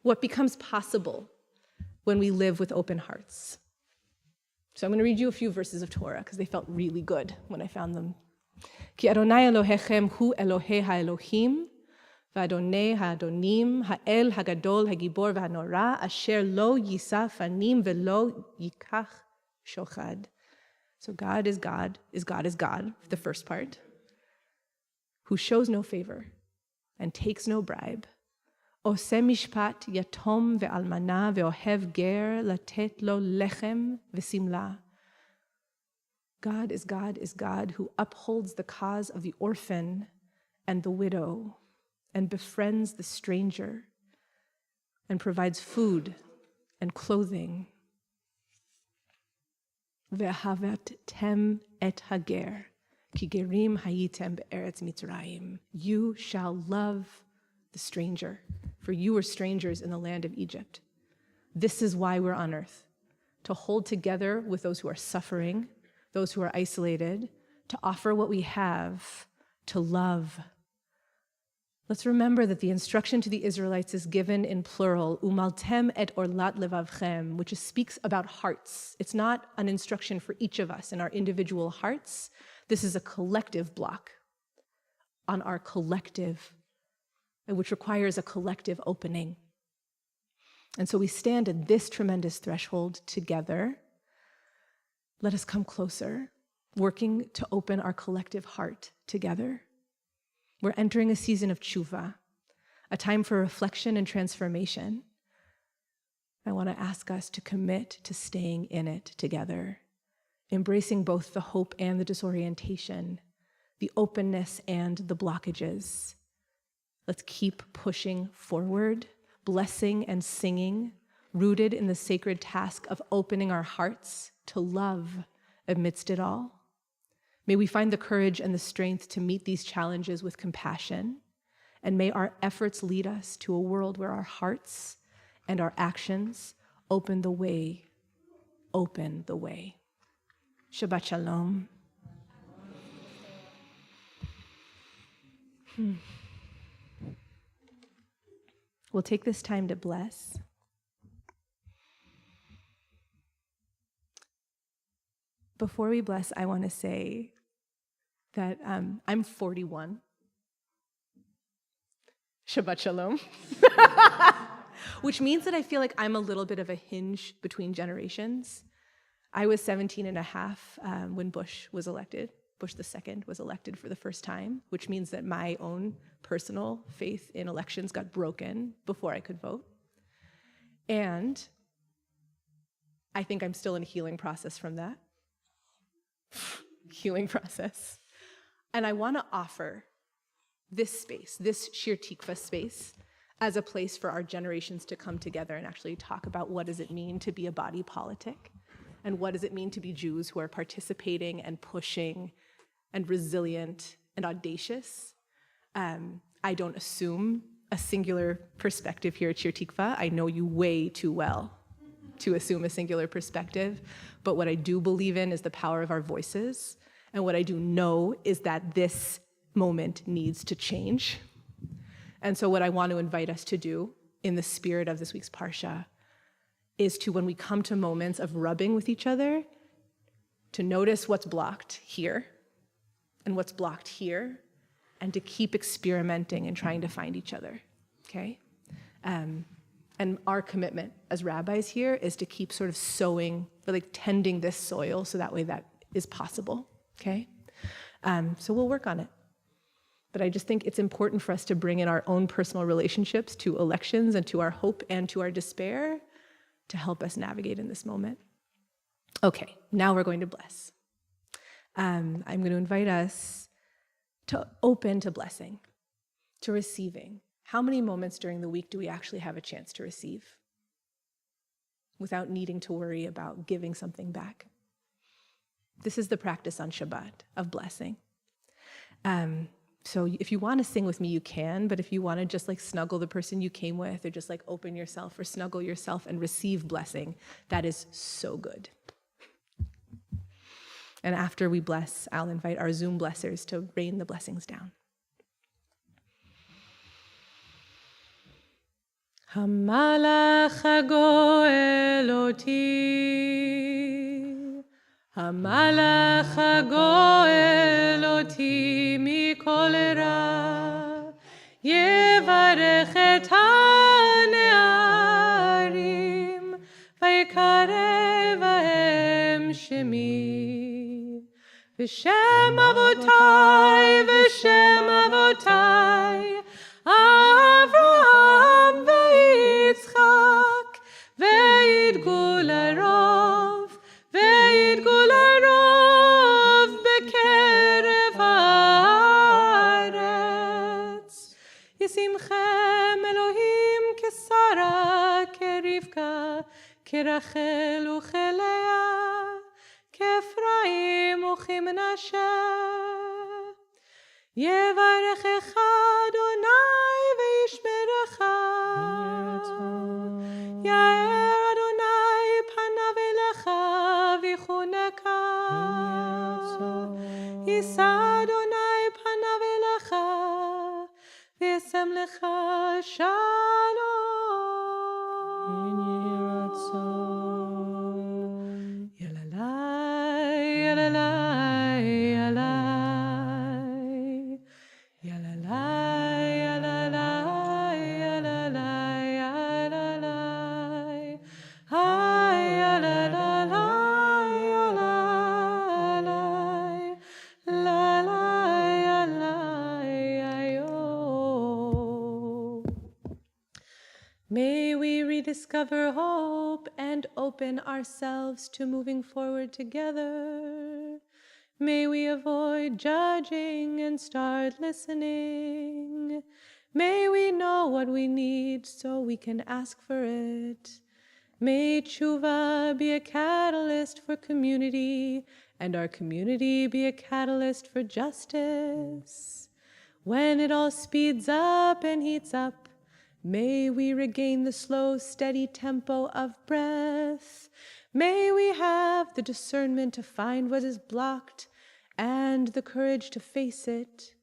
What becomes possible when we live with open hearts. So I'm going to read you a few verses of Torah because they felt really good when I found them. Ki Adonai Elohechem hu Elohei haElohim, v'Adonai haAdonim, ha'el hagadol hagibor v'hanora, asher lo yisa fanim v'lo yikach shochad. So God is God, the first part, who shows no favor and takes no bribe. Oseh mishpat yatom ve'almana ve'ohev ger latet lo lechem ve'simla. God is God who upholds the cause of the orphan and the widow and befriends the stranger and provides food and clothing. Ve'ahavetem et hager ki gerim hayitem be'eretz Mitzrayim. You shall love the stranger, for you were strangers in the land of Egypt. This is why we're on earth, to hold together with those who are suffering, those who are isolated, to offer what we have, to love. Let's remember that the instruction to the Israelites is given in plural, umaltem et orlat levavchem, which speaks about hearts. It's not an instruction for each of us in our individual hearts. This is a collective block on our collective, which requires a collective opening. And so we stand at this tremendous threshold together. Let us come closer, working to open our collective heart together. We're entering a season of tshuva, a time for reflection and transformation. I want to ask us to commit to staying in it together, embracing both the hope and the disorientation, the openness and the blockages. Let's keep pushing forward, blessing and singing, rooted in the sacred task of opening our hearts to love amidst it all. May we find the courage and the strength to meet these challenges with compassion, and may our efforts lead us to a world where our hearts and our actions open the way. Shabbat shalom. We'll take this time to bless. Before we bless, I want to say that I'm 41. Shabbat shalom. which means that I feel like I'm a little bit of a hinge between generations. I was 17 and a half when Bush was elected. Bush II was elected for the first time, which means that my own personal faith in elections got broken before I could vote. And I think I'm still in a healing process from that. Healing process. And I want to offer this space, this Shir Tikva space, as a place for our generations to come together and actually talk about what does it mean to be a body politic, and what does it mean to be Jews who are participating and pushing and resilient and audacious. I don't assume a singular perspective here at Shir Tikva. I know you way too well to assume a singular perspective, but what I do believe in is the power of our voices, and what I do know is that this moment needs to change. And so what I want to invite us to do in the spirit of this week's Parsha is to, when we come to moments of rubbing with each other, to notice what's blocked here and what's blocked here, and to keep experimenting and trying to find each other, okay? And our commitment as rabbis here is to keep sort of sowing, or like tending this soil so that way that is possible, okay? So we'll work on it. But I just think it's important for us to bring in our own personal relationships to elections and to our hope and to our despair to help us navigate in this moment. Okay, now we're going to bless. I'm going to invite us to open to blessing, to receiving. How many moments during the week do we actually have a chance to receive without needing to worry about giving something back? This is the practice on Shabbat of blessing. So if you want to sing with me, you can, but if you want to just like snuggle the person you came with, or just like open yourself or snuggle yourself and receive blessing, that is so good. And after we bless, I'll invite our Zoom blessers to rain the blessings down. Hamalach hagoel oti, Hamalach hagoel oti mikol ra, yevarech et hanearim, vayikarev bahem shemi. V'shem avotai, v'shem avotai, Avraham v'Yitzchak, v'yidgul harov, v'yidgul harov b'kerev haaretz. Yisimchem Elohim kesara, kerivka, kerachel uchelea, Kefraim uchimnashe, Yevarechecha Adonai ve'yishmerecha, Yair Adonai panav elecha v'chuneka, Yisa Adonai panav elecha v'yasem lecha shalom. May we rediscover hope and open ourselves to moving forward together. May we avoid judging and start listening. May we know what we need so we can ask for it. May tshuva be a catalyst for community, and our community be a catalyst for justice. When it all speeds up and heats up, may we regain the slow, steady tempo of breath. May we have the discernment to find what is blocked and the courage to face it.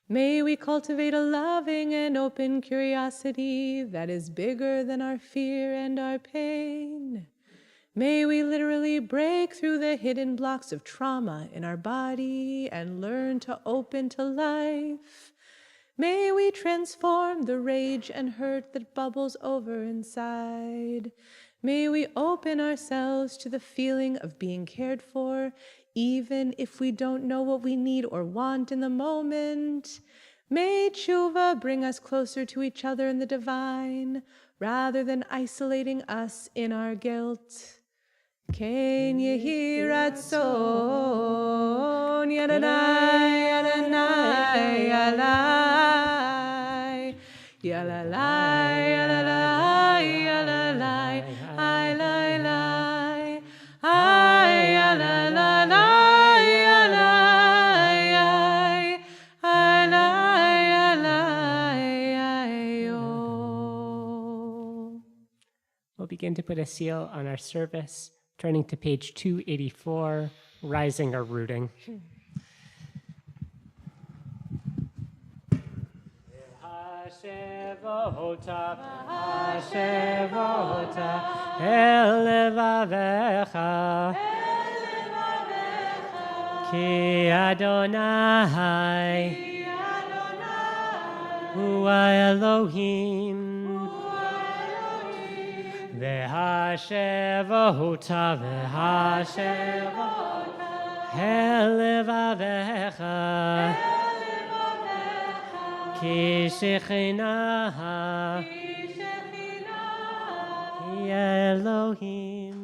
May we cultivate a loving and open curiosity that is bigger than our fear and our pain. May we literally break through the hidden blocks of trauma in our body and learn to open to life. May we transform the rage and hurt that bubbles over inside. May we open ourselves to the feeling of being cared for, even if we don't know what we need or want in the moment. May tshuva bring us closer to each other in the divine, rather than isolating us in our guilt. Ken yehi ratzon, Yadonai, Yadonai, Yalai, Yalalai, Yalalai, Yalalai, Yalalai, Yalalai, Yalalai. We'll begin to put a seal on our service, turning to page 284, Rising or Rooting. Hashevota, el levavecha, ki Adonai, hu Elohim, v'hashevota, el levavecha, ki Shekhinah, Elohim,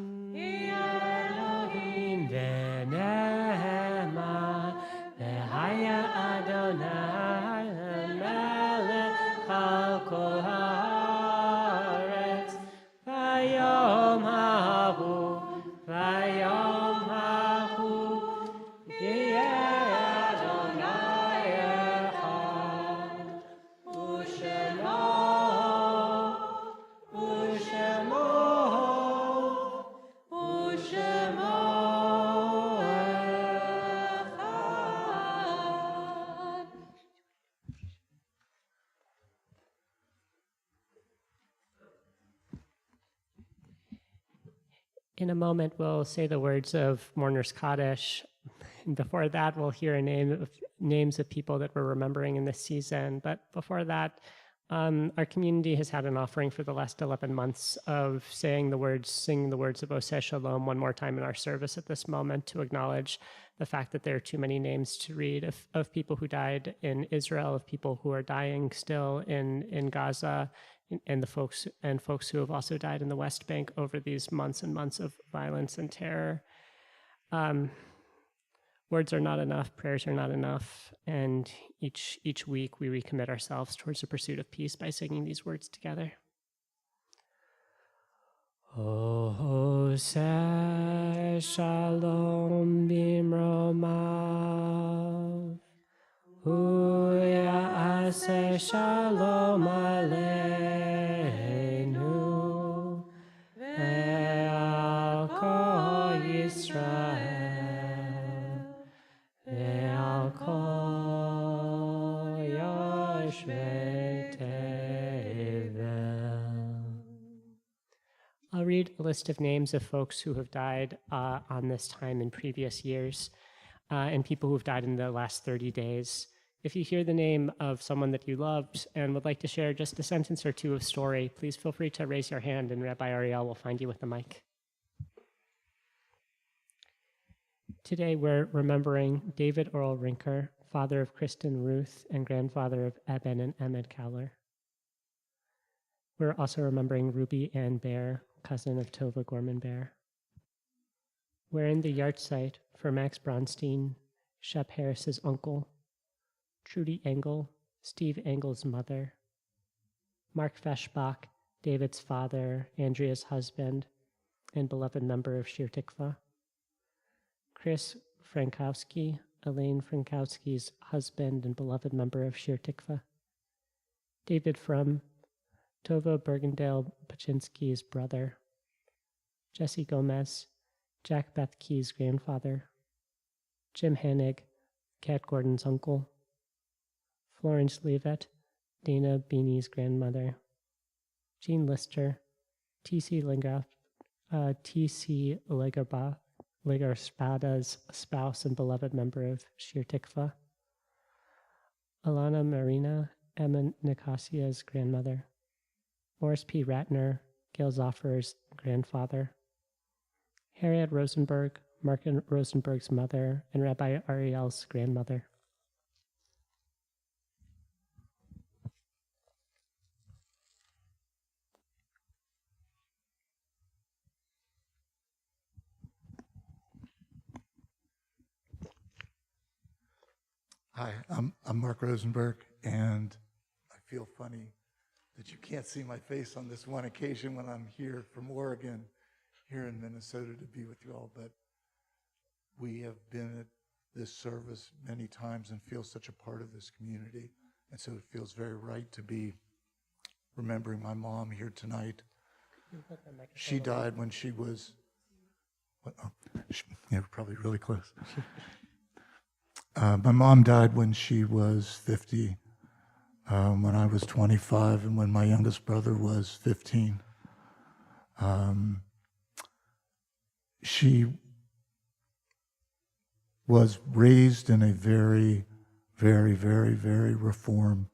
v'nehema, v'haya Adonai, melech al kol haaretz, v'yom hahu, yeh Adonai echad, u'shemo echad. In a moment, we'll say the words of Mourner's Kaddish. And before that, we'll hear names of people that we're remembering in this season. But before that, our community has had an offering for the last 11 months of singing the words of Oseh Shalom one more time in our service at this moment to acknowledge the fact that there are too many names to read of people who died in Israel, of people who are dying still in Gaza, and the folks who have also died in the West Bank over these months and months of violence and terror. Words are not enough, prayers are not enough, and each week we recommit ourselves towards the pursuit of peace by singing these words together. Oseh Shalom bimromav, hu ya'aseh shalom aleinu, ve'al kol Yisrael, ve'al kol yoshvei tevel. I'll read a list of names of folks who have died on this time in previous years, and people who've died in the last 30 days. If you hear the name of someone that you loved and would like to share just a sentence or two of story, please feel free to raise your hand and Rabbi Ariel will find you with the mic. Today we're remembering David Earl Rinker, father of Kristen Ruth and grandfather of Eben and Emmett Cowler. We're also remembering Ruby Ann Bear, cousin of Tova Gorman Bear. We're in the yahrzeit for Max Bronstein, Shep Harris's uncle, Trudy Engel, Steve Engel's mother, Mark Feschbach, David's father, Andrea's husband, and beloved member of Shir Tikva, Chris Frankowski, Elaine Frankowski's husband and beloved member of Shir Tikva, David Frum, Tova Bergendale Paczynski's brother, Jesse Gomez, Jack Bethke's grandfather, Jim Hanig, Kat Gordon's uncle, Florence Leavitt, Dana Beanie's grandmother, Jean Lister, T.C. Legarspada's spouse and beloved member of Shir Tikva, Alana Marina, Emma Nicasia's grandmother. Morris P. Ratner, Gail Zoffer's grandfather. Harriet Rosenberg, Mark Rosenberg's mother, and Rabbi Ariel's grandmother. Hi, I'm Mark Rosenberg, and I feel funny that you can't see my face on this one occasion when I'm here from Oregon, here in Minnesota to be with you all, but we have been at this service many times and feel such a part of this community, and so it feels very right to be remembering my mom here tonight. She died when she was, probably really close. My mom died when she was 50, when I was 25, and when my youngest brother was 15. She was raised in a very, very, very, very Reform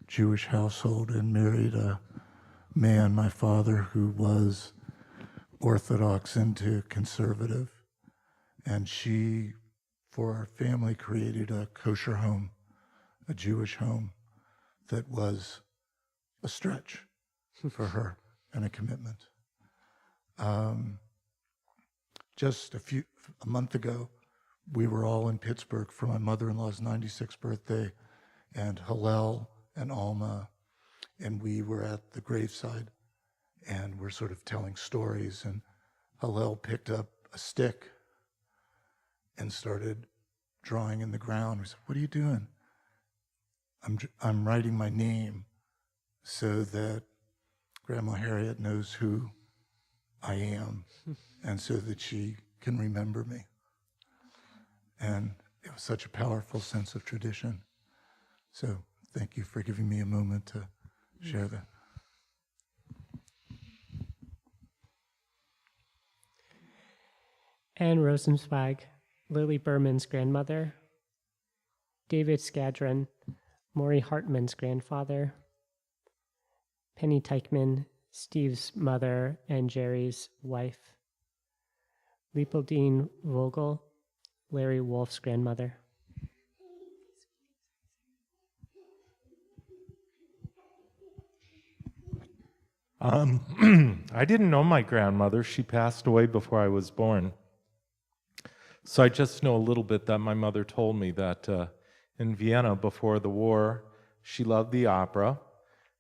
Jewish household and married a man, my father, who was Orthodox into conservative. And she, for our family, created a kosher home, a Jewish home that was a stretch for her and a commitment. Just a month ago, we were all in Pittsburgh for my mother-in-law's 96th birthday, and Hillel and Alma, and we were at the graveside, and we're sort of telling stories, and Hillel picked up a stick and started drawing in the ground. We said, "What are you doing?" I'm writing my name so that Grandma Harriet knows who I am and so that she can remember me. And it was such a powerful sense of tradition. So thank you for giving me a moment to share that. Anne Rosenzweig, Lily Berman's grandmother. David Skadron, Maury Hartman's grandfather. Penny Teichman, Steve's mother and Jerry's wife. Leopoldine Vogel, Larry Wolf's grandmother. I didn't know my grandmother. She passed away before I was born. So I just know a little bit that my mother told me that in Vienna before the war, she loved the opera,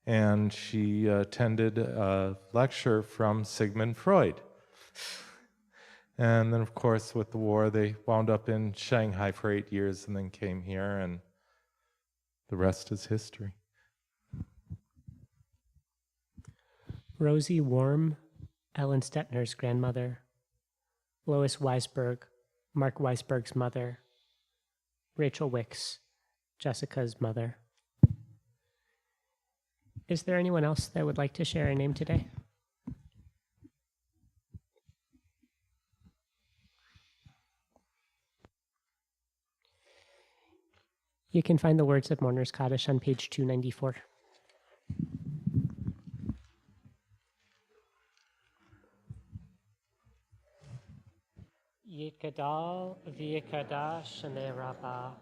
and she attended a lecture from Sigmund Freud. And then, of course, with the war, they wound up in Shanghai for 8 years and then came here, and the rest is history. Rosie Worm, Ellen Stetner's grandmother. Lois Weisberg, Mark Weisberg's mother. Rachel Wicks, Jessica's mother. Is there anyone else that would like to share a name today? You can find the words of Mourner's Kaddish on page 294. Yitgadal v'yikadash shanei rabbah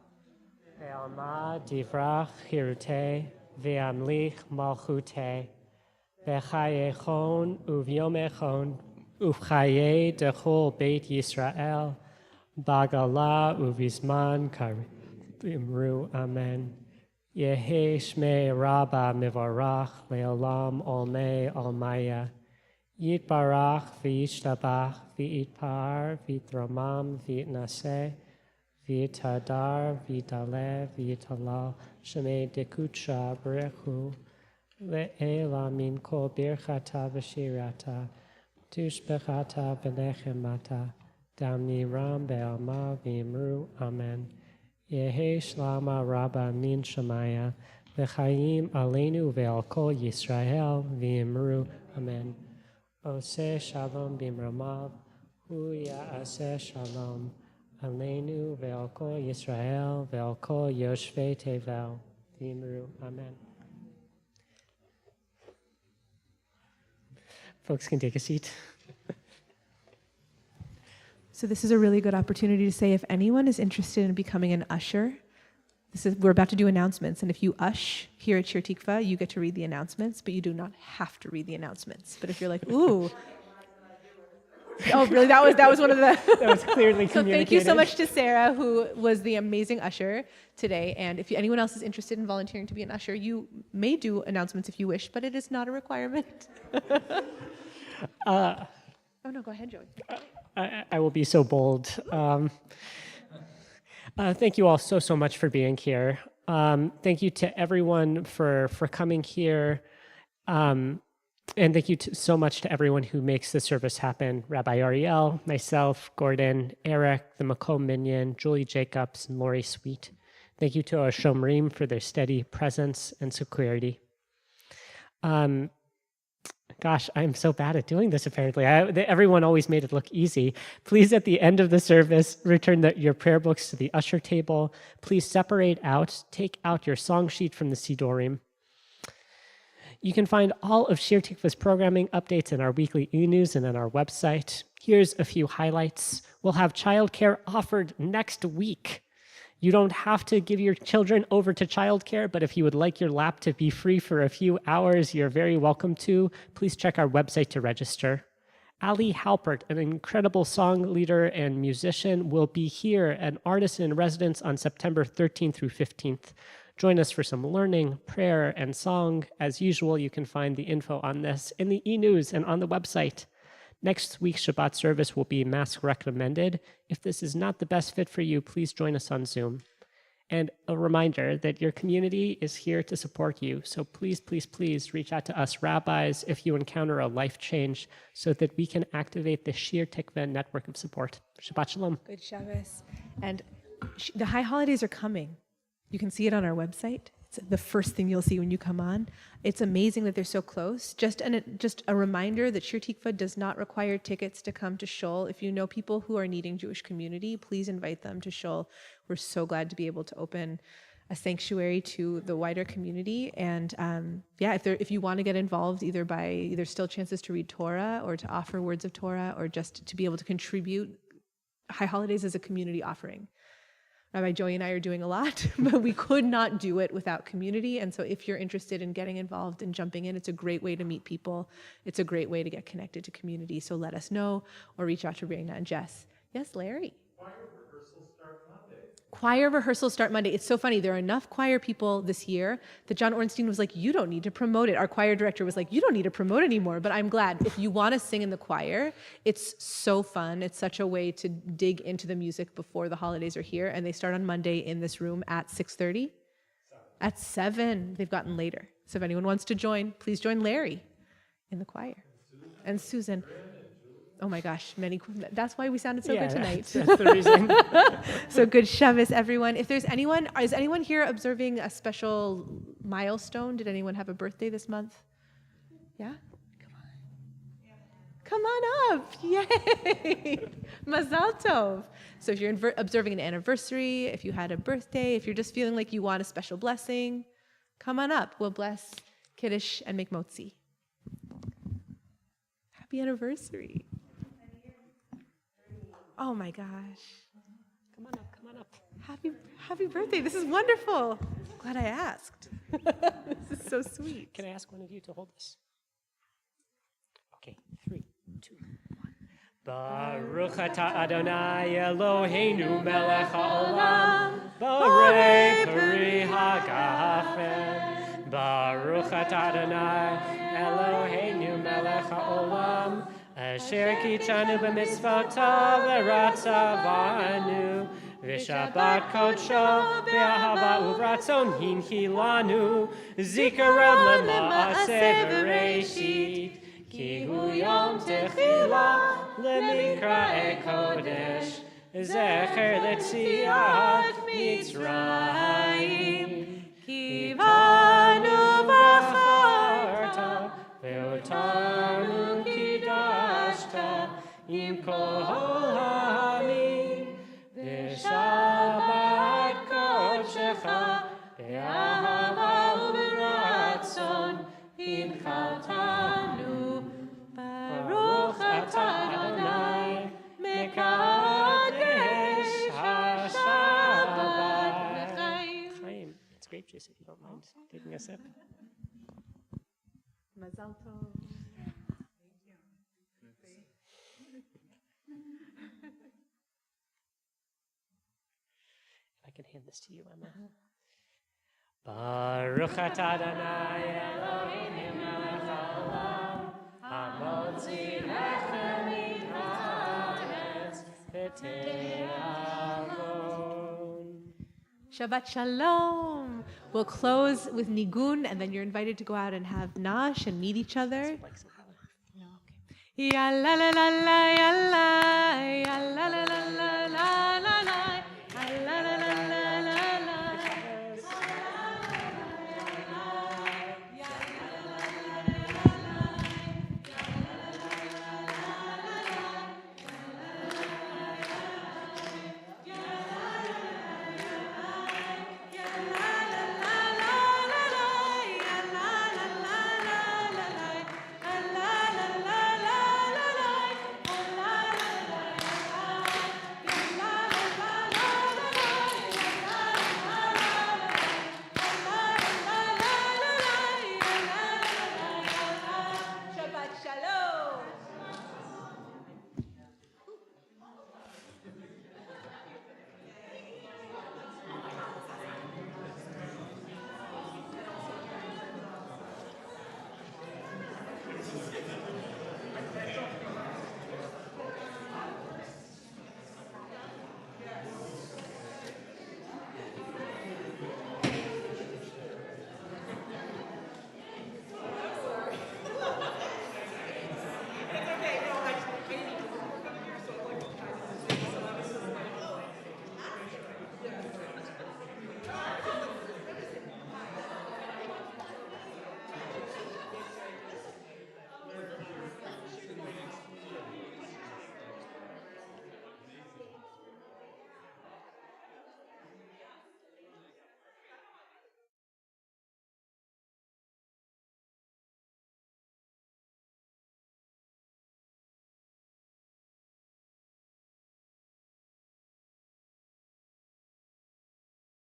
ve'alma divrach hirute ve'amlich malchute ve'chayechon uvyomechon uvchaye dechol beit Yisrael bagala uvizman karimru amen. Yehe shmei rabba mivarach le'olam olmei olmaya. Yitbarach v'yishtabach v'yitpar v'yitramam v'yitnaseh v'yitadar v'yitale v'yitalal shemei dekutsha b'rechu le'ela min kol birchata v'shirata tushbechata v'nechemata damni ram be'alma v'yimru amen. Yehe shlama rabba min shemaya v'chayim aleinu ve'al kol Yisrael v'yimru amen. Oseh shalom bimramav, hu ya'aseh shalom, aleinu ve'al kol Yisrael ve'al kol yoshvei tevel, v'imru, amen. Folks can take a seat. So this is a really good opportunity to say if anyone is interested in becoming an usher, we're about to do announcements, and if you ush here at Shir Tikva, you get to read the announcements, but you do not have to read the announcements. But if you're like, ooh, oh really? That was one of the. That was clearly So communicated. thank you so much to Sarah, who was the amazing usher today. And if anyone else is interested in volunteering to be an usher, you may do announcements if you wish, but it is not a requirement. Oh no, go ahead, Joey. I will be so bold. Thank you all so much for being here. Thank you to everyone for coming here. And thank you so much to everyone who makes the service happen. Rabbi Ariel, myself, Gordon, Eric, the Macomb Minion, Julie Jacobs, and Lori Sweet. Thank you to our Shomrim for their steady presence and security. Gosh, I'm so bad at doing this, apparently. Everyone always made it look easy. Please, at the end of the service, return your prayer books to the usher table. Please separate out, take out your song sheet from the Sidorim. You can find all of Shir Tikva's programming updates in our weekly e-news and on our website. Here's a few highlights. We'll have childcare offered next week. You don't have to give your children over to childcare, but if you would like your lap to be free for a few hours, you're very welcome to. Please check our website to register. Ali Halpert, an incredible song leader and musician, will be here, an artist in residence on September 13th through 15th. Join us for some learning, prayer, and song. As usual, you can find the info on this in the e-news and on the website. Next week's Shabbat service will be mask recommended. If this is not the best fit for you, please join us on Zoom. And a reminder that your community is here to support you. So please, please, please reach out to us rabbis if you encounter a life change so that we can activate the Shir Tikva network of support. Shabbat Shalom. Good Shabbos. And the high holidays are coming. You can see it on our website. It's the first thing you'll see when you come on. It's amazing that they're so close. Just a reminder that Shir Tikva does not require tickets to come to Shul. If you know people who are needing Jewish community, please invite them to Shul. We're so glad to be able to open a sanctuary to the wider community. And if you want to get involved, there's still chances to read Torah or to offer words of Torah or just to be able to contribute. High Holidays is a community offering. Rabbi Joey and I are doing a lot, but we could not do it without community. And so if you're interested in getting involved and jumping in, it's a great way to meet people. It's a great way to get connected to community. So let us know or reach out to Reina and Jess. Yes, Larry? Choir rehearsals start Monday. It's so funny. There are enough choir people this year that John Ornstein was like, you don't need to promote it. Our choir director was like, you don't need to promote anymore. But I'm glad. If you want to sing in the choir, it's so fun. It's such a way to dig into the music before the holidays are here. And they start on Monday in this room at 6:30. At 7. They've gotten later. So if anyone wants to join, please join Larry in the choir. And Susan. Oh my gosh, that's why we sounded so good tonight. That's the reason. So good Shabbos, everyone. Is anyone here observing a special milestone? Did anyone have a birthday this month? Yeah? Come on up. Yay. Mazal tov. So if you're observing an anniversary, if you had a birthday, if you're just feeling like you want a special blessing, come on up. We'll bless Kiddush and make motzi. Happy anniversary. Oh my gosh. Come on up. Happy birthday. This is wonderful. Glad I asked. This is so sweet. Can I ask one of you to hold this? Okay, 3, 2, 1. Baruch atah Adonai Eloheinu melech haolam, borei peri hagafen. Baruch atah Adonai Eloheinu melech haolam, asher kitanu b'mitzvotav v'ratzavanu, v'shabbat kodsho v'ahava uvratzon hinchilanu, zikaron l'maaseh v'reishit, ki hu yom techila l'mikra'e kodesh, zecher l'tziat Mitzrayim, ki banu v'charta ve'otarnu kidashta im kol ha'amim, v'shabbat kodshecha ve'ahava uvratzon hinchaltanu. don't mind taking a sip. Mazal tov. If I can hand this to you, Emma. Baruch atah Adonai Eloheinu melech haolam, hamotzi lechem min haaretz v'te'avon. Shabbat Shalom. We'll close with nigun, and then you're invited to go out and have nash and meet each other. Ya la la la la ya la la la la.